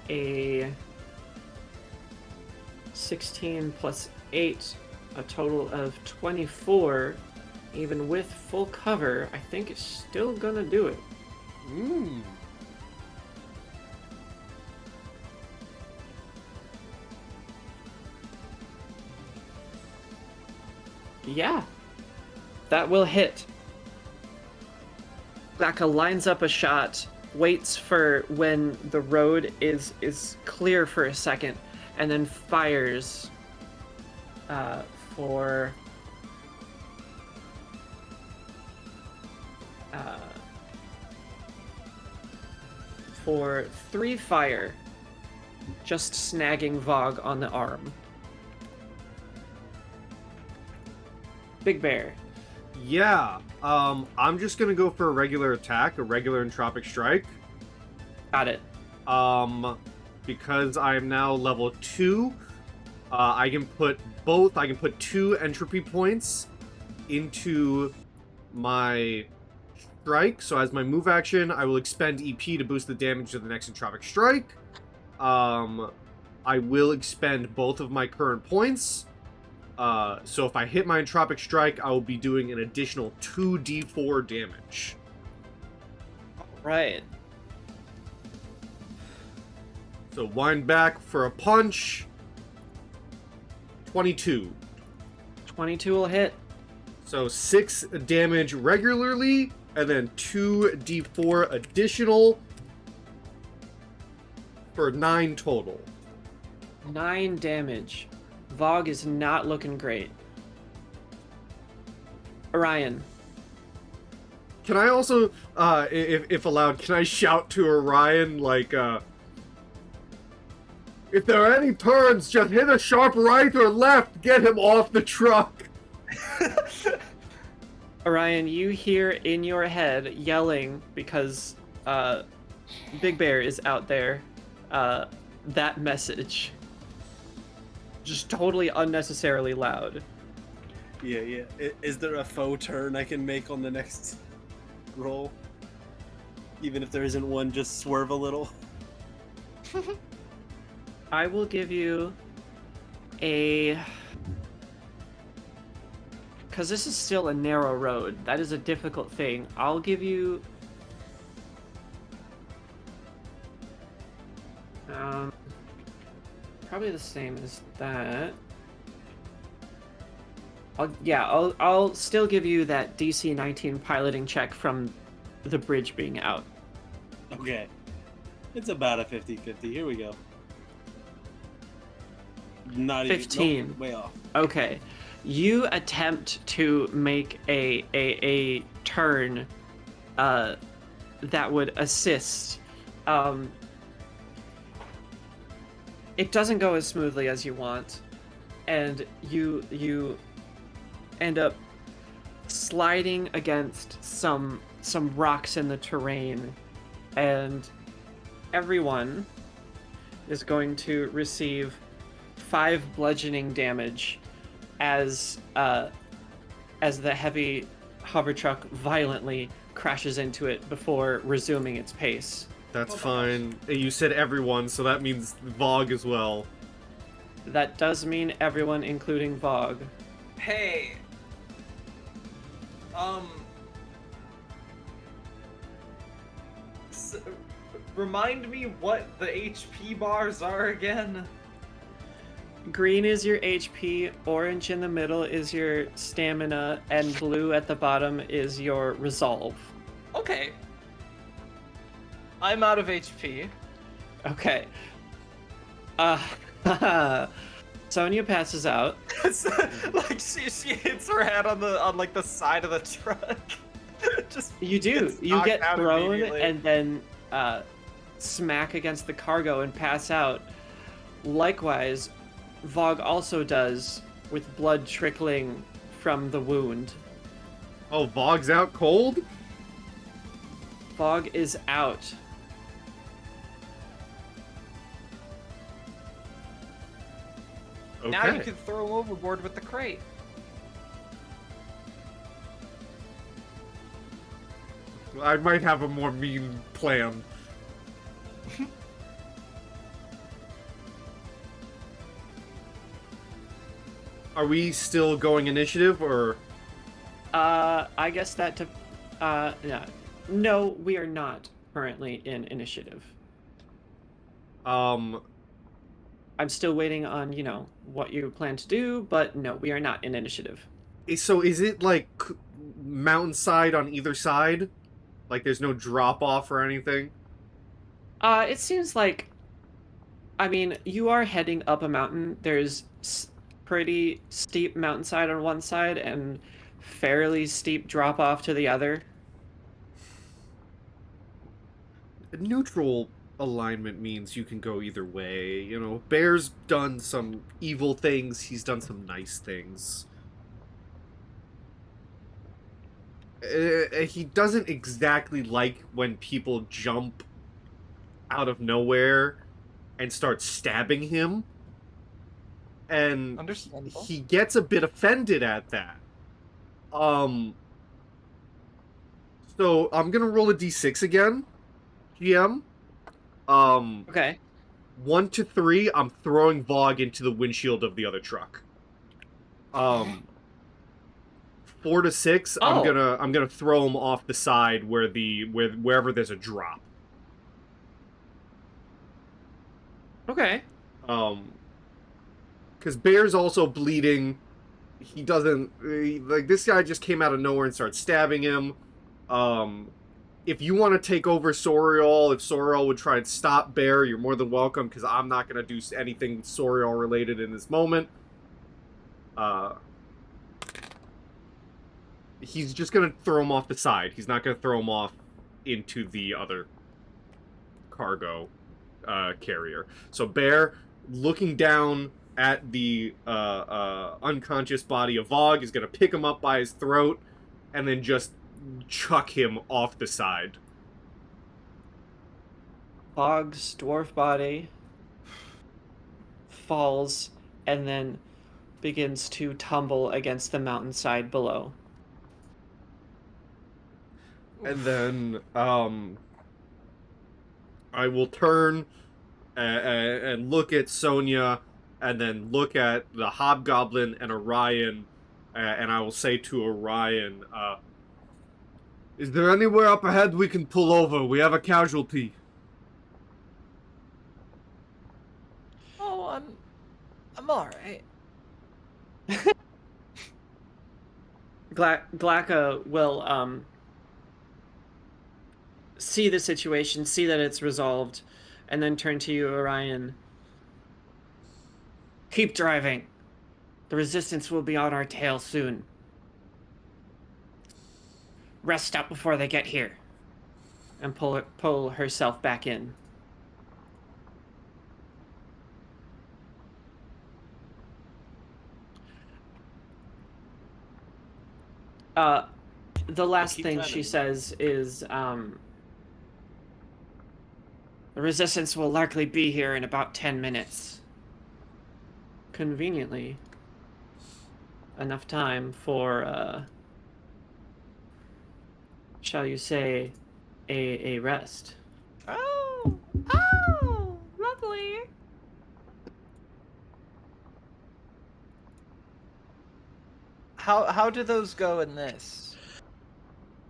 a 16 plus 8, a total of 24, even with full cover, I think it's still gonna do it. Yeah, that will hit. Glacka lines up a shot, waits for when the road is clear for a second, and then fires for for 3 fire, just snagging Vogue on the arm. Big Bear. Yeah. I'm just gonna go for a regular attack, a regular entropic strike. Got it. Because I am now level 2, I can put 2 entropy points into my strike. So as my move action, I will expend EP to boost the damage of the next entropic strike. I will expend both of my current points. So if I hit my entropic strike, I will be doing an additional 2d4 damage. Right. So wind back for a punch. 22. 22 will hit. So 6 damage regularly, and then 2d4 additional for 9 total. 9 damage. Vogue is not looking great. Orion. Can I also, if allowed, can I shout to Orion, like, if there are any turns, just hit a sharp right or left, get him off the truck. Orion, you hear in your head yelling because Big Bear is out there, that message. Just totally unnecessarily loud. Yeah. Is there a faux turn I can make on the next roll? Even if there isn't one, just swerve a little. I will give you a... Because this is still a narrow road. That is a difficult thing. I'll give you... probably the same as that. I'll still give you that DC 19 piloting check from the bridge being out. Okay. It's about a 50-50. Here we go. Not 15. Even, nope, way off. Okay. You attempt to make a turn that would assist. it doesn't go as smoothly as you want, and you end up sliding against some rocks in the terrain, and everyone is going to receive 5 bludgeoning damage as the heavy hover truck violently crashes into it before resuming its pace. That's Oh my fine. You said everyone, so that means Vogue as well. That does mean everyone, including Vogue. Hey. Remind me what the HP bars are again. Green is your HP, orange in the middle is your stamina, and blue at the bottom is your resolve. Okay. I'm out of HP. Okay. Sonia passes out. Like she hits her head on the side of the truck. Just You do. gets You knocked get out thrown immediately. and then smack against the cargo and pass out. Likewise, Vogue also does, with blood trickling from the wound. Oh, Vogue's out cold? Vogue is out. Okay. Now you can throw him overboard with the crate. I might have a more mean plan. Are we still going initiative, or...? I guess that yeah. No, we are not currently in initiative. Um, I'm still waiting on, what you plan to do, but no, we are not in initiative. so is it, like, mountainside on either side? Like, there's no drop-off or anything? It seems like, I mean, you are heading up a mountain. There's pretty steep mountainside on one side and fairly steep drop off to the other. A neutral alignment means you can go either way. You know, Bear's done some evil things, he's done some nice things. He doesn't exactly like when people jump out of nowhere and start stabbing him. And Understandable. he gets a bit offended at that. So I'm gonna roll a d6 again, GM. Okay. 1 to 3, I'm throwing Vogue into the windshield of the other truck. 4 to 6, Oh. I'm gonna throw him off the side wherever there's a drop. Okay. Because Bear's also bleeding. He doesn't like this guy just came out of nowhere and started stabbing him. If you want to take over Soriall, if Soriall would try and stop Bear, you're more than welcome, because I'm not going to do anything Soriall related in this moment. He's just going to throw him off the side. He's not going to throw him off into the other cargo carrier. So Bear, looking down at the unconscious body of Vogue, is going to pick him up by his throat and then just chuck him off the side. Vogue's dwarf body falls and then begins to tumble against the mountainside below. And then I will turn and look at Sonja, and then look at the Hobgoblin and Orion, and I will say to Orion, is there anywhere up ahead we can pull over? We have a casualty. Oh, I'm all right. Glacka will see the situation, see that it's resolved, and then turn to you, Orion. Keep driving. The resistance will be on our tail soon. Rest up before they get here. And pull herself back in. The last keep thing trying she to- says is, the resistance will likely be here in about 10 minutes. Conveniently, enough time for, shall you say, a rest. Oh, lovely. How do those go in this?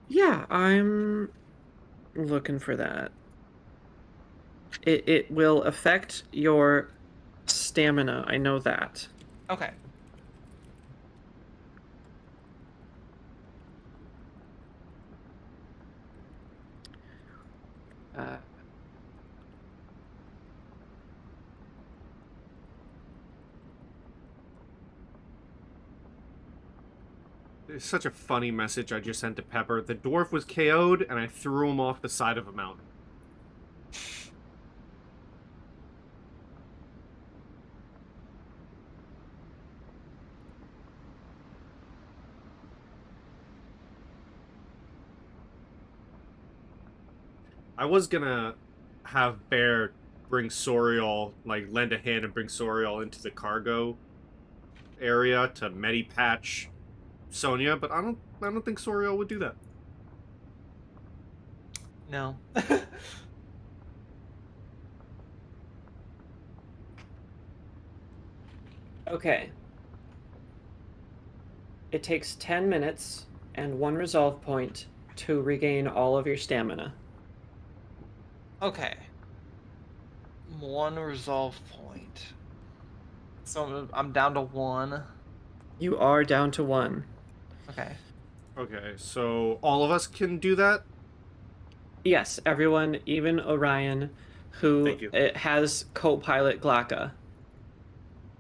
Yeah, I'm looking for that. It will affect your stamina, I know that. Okay. Uh, It's such a funny message I just sent to Pepper. The dwarf was KO'd, and I threw him off the side of a mountain. I was gonna have Bear bring Soriall, like, lend a hand and bring Soriall into the cargo area to medipatch Sonja, but I don't think Soriall would do that. No. okay. It takes 10 minutes and 1 resolve point to regain all of your stamina. Okay. 1 resolve point. So I'm down to 1. You are down to 1. Okay. Okay, so all of us can do that? Yes, everyone, even Orion, who Thank you. has co-pilot Glaka.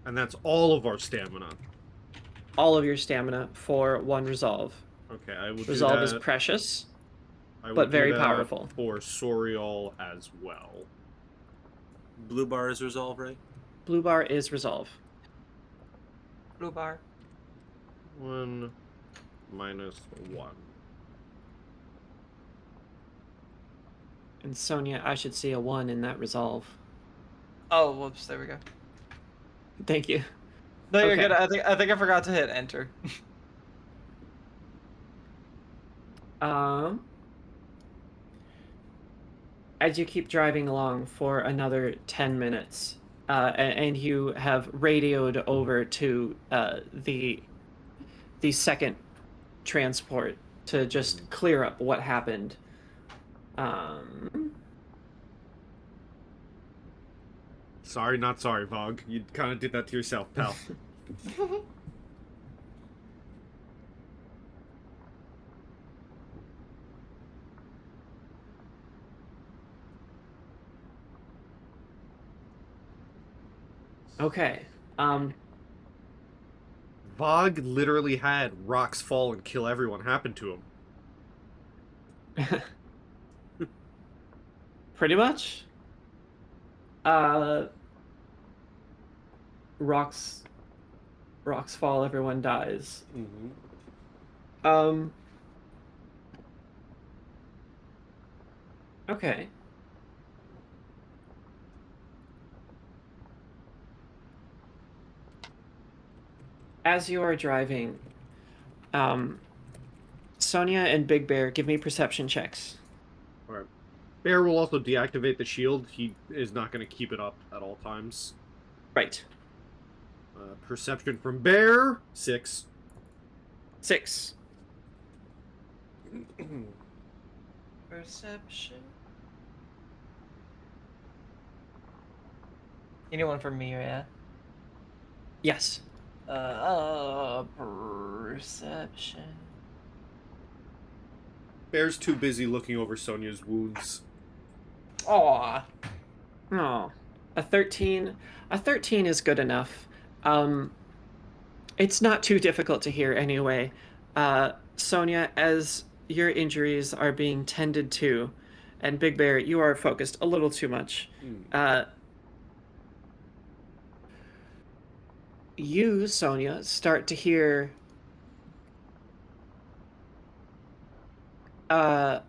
And that's all of our stamina. All of your stamina for 1 resolve. Okay, I will Resolve do is that. precious, I will but do very that powerful. for Soriall as well. Blue bar is resolve, right? Blue bar is resolve. Blue bar. 1 minus 1. And Sonja, I should see a 1 in that resolve. Oh, whoops, there we go. Thank you. No, you're Okay. good. I think I forgot to hit enter. As you keep driving along for another 10 minutes, and you have radioed over to the second transport to just clear up what happened. Sorry, not sorry, Vogue. You kind of did that to yourself, pal. Okay. Vogue literally had rocks fall and kill everyone happen to him. Pretty much. Rocks fall, everyone dies. Mm-hmm. Okay. As you are driving, Sonja and Big Bear, give me perception checks. Alright. Bear will also deactivate the shield. He is not going to keep it up at all times. Right. Perception from Bear, 6. 6. Perception. You need one from me, yeah? Yes. Perception. Bear's too busy looking over Sonja's wounds. Aw. Oh, a 13. A 13 is good enough. It's not too difficult to hear anyway. Sonja, as your injuries are being tended to, and Big Bear, you are focused a little too much. You, Sonja, start to hear uh,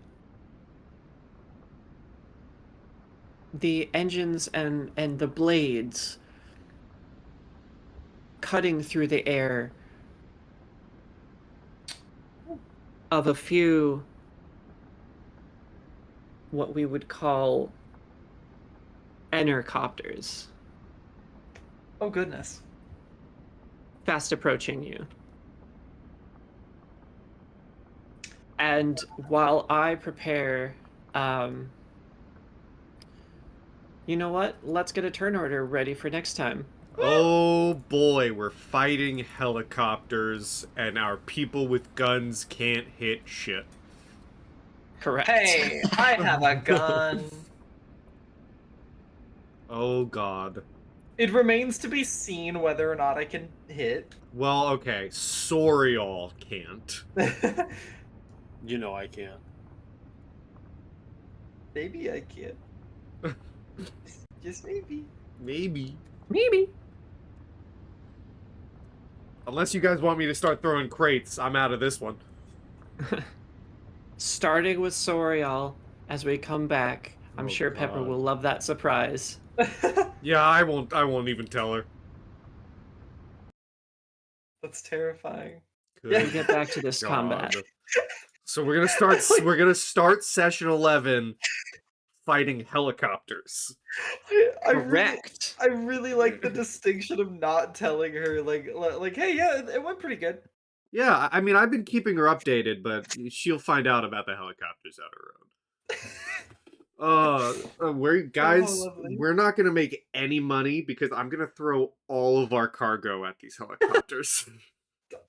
the engines and the blades cutting through the air of a few what we would call enercopters Oh goodness. fast approaching you. And while I prepare, you know what? Let's get a turn order ready for next time. Oh boy, we're fighting helicopters, and our people with guns can't hit shit. Correct. Hey, I have a gun. Oh god. It remains to be seen whether or not I can hit. Well, okay, Soriall can't. You know I can't. Maybe I can. Just maybe. Maybe. Maybe. Unless you guys want me to start throwing crates, I'm out of this one. Starting with Soriall as we come back. I'm Oh, sure Pepper God. will love that surprise. Yeah, I won't even tell her. That's terrifying. Good We get back to this combat. God. So we're gonna start session 11 fighting helicopters. Correct. I really like the distinction of not telling her, like, hey, yeah, it went pretty good. Yeah, I mean, I've been keeping her updated, but she'll find out about the helicopters out her own. lovely. We're not gonna make any money because I'm gonna throw all of our cargo at these helicopters.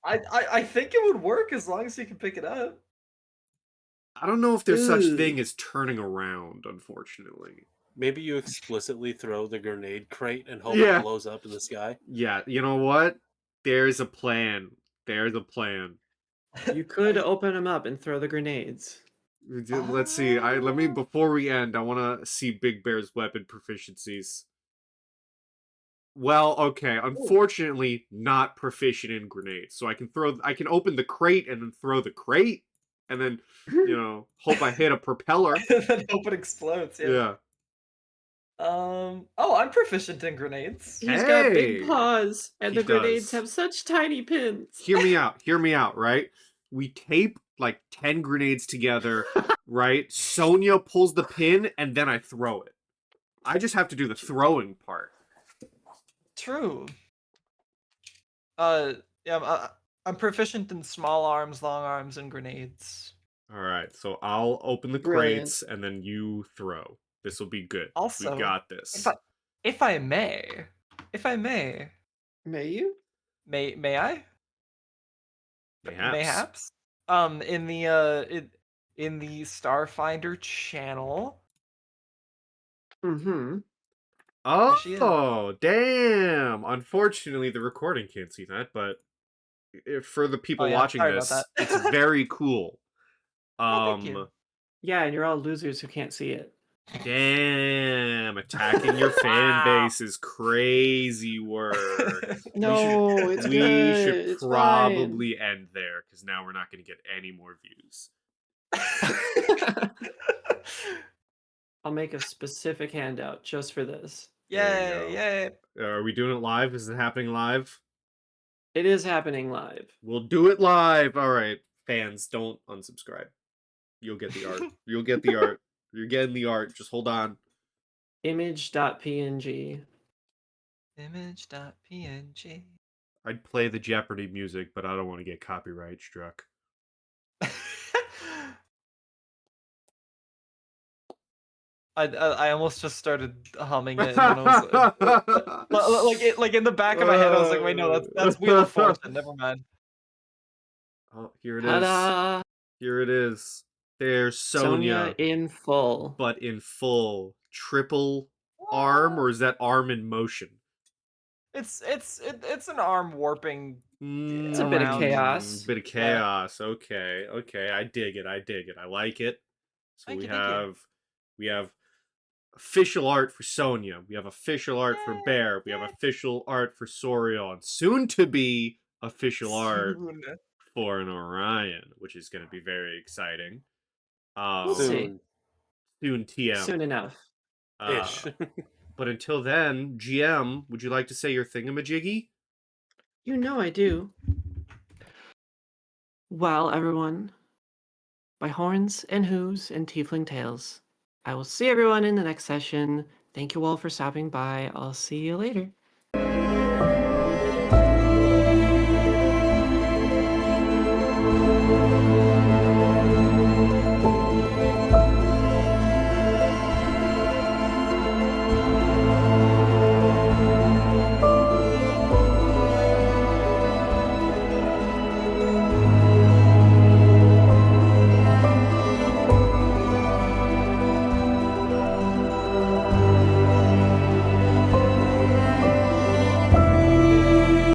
I think it would work as long as you can pick it up. I don't know if there's such Ooh. thing as turning around, unfortunately. Maybe you explicitly throw the grenade crate and hope Yeah. it blows up in the sky. Yeah, you know what? There's a plan. There's a plan. You could open them up and throw the grenades. Let's see. Before we end, I want to see Big Bear's weapon proficiencies. Well, okay. Unfortunately, not proficient in grenades. So I can open the crate and then throw the crate, and then hope I hit a propeller. Then hope it explodes. Yeah. Yeah. Oh, I'm proficient in grenades. He's got big Hey! paws, and He the grenades does. have such tiny pins. Hear me out, right? We tape like 10 grenades together, right? Sonja pulls the pin, and then I throw it. I just have to do the throwing part. True. Yeah, I'm proficient in small arms, long arms, and grenades. Alright, so I'll open the Brilliant. crates, and then you throw. This will be good. Also, we got this. If I may, May you? may I? Mayhaps. In the Starfinder channel. Mm-hmm. She is. Oh, damn! Unfortunately, the recording can't see that, but for the people watching sorry about this, that. it's very cool. Thank you. Yeah, and you're all losers who can't see it. Damn, attacking your fan base is crazy work. No, it's we good. should It's probably end there because now we're not going to get any more views. fine. I'll make a specific handout just for this. There you Yay! Are we doing it live? Is it happening live? It is happening live. We'll do it live. All right, fans, don't unsubscribe. You'll get the art. You'll get the art. You're getting the art. Just hold on. Image.png. Image.png. I'd play the Jeopardy music, but I don't want to get copyright struck. I almost just started humming it. And I was, like in the back of my head, I was like, wait, no, that's Wheel of Fortune. Never mind. Oh, here it is. Ta-da! Here it is. There's Sonja, in full. but in full triple arm, or is that arm in motion? It's an arm warping. It's a bit of chaos. Bit of chaos. Okay. I dig it. I like it. So Thank you. we have official art for Sonja. We have official art for Bear. We have official art for Soriall, and soon to be official art for an Orion, which is going to be very exciting. We'll see. soon TM. Soon enough. Ish. But until then, GM, would you like to say your thingamajiggy? You know I do. Well, everyone, by horns and hooves and tiefling tails, I will see everyone in the next session. Thank you all for stopping by. I'll see you later.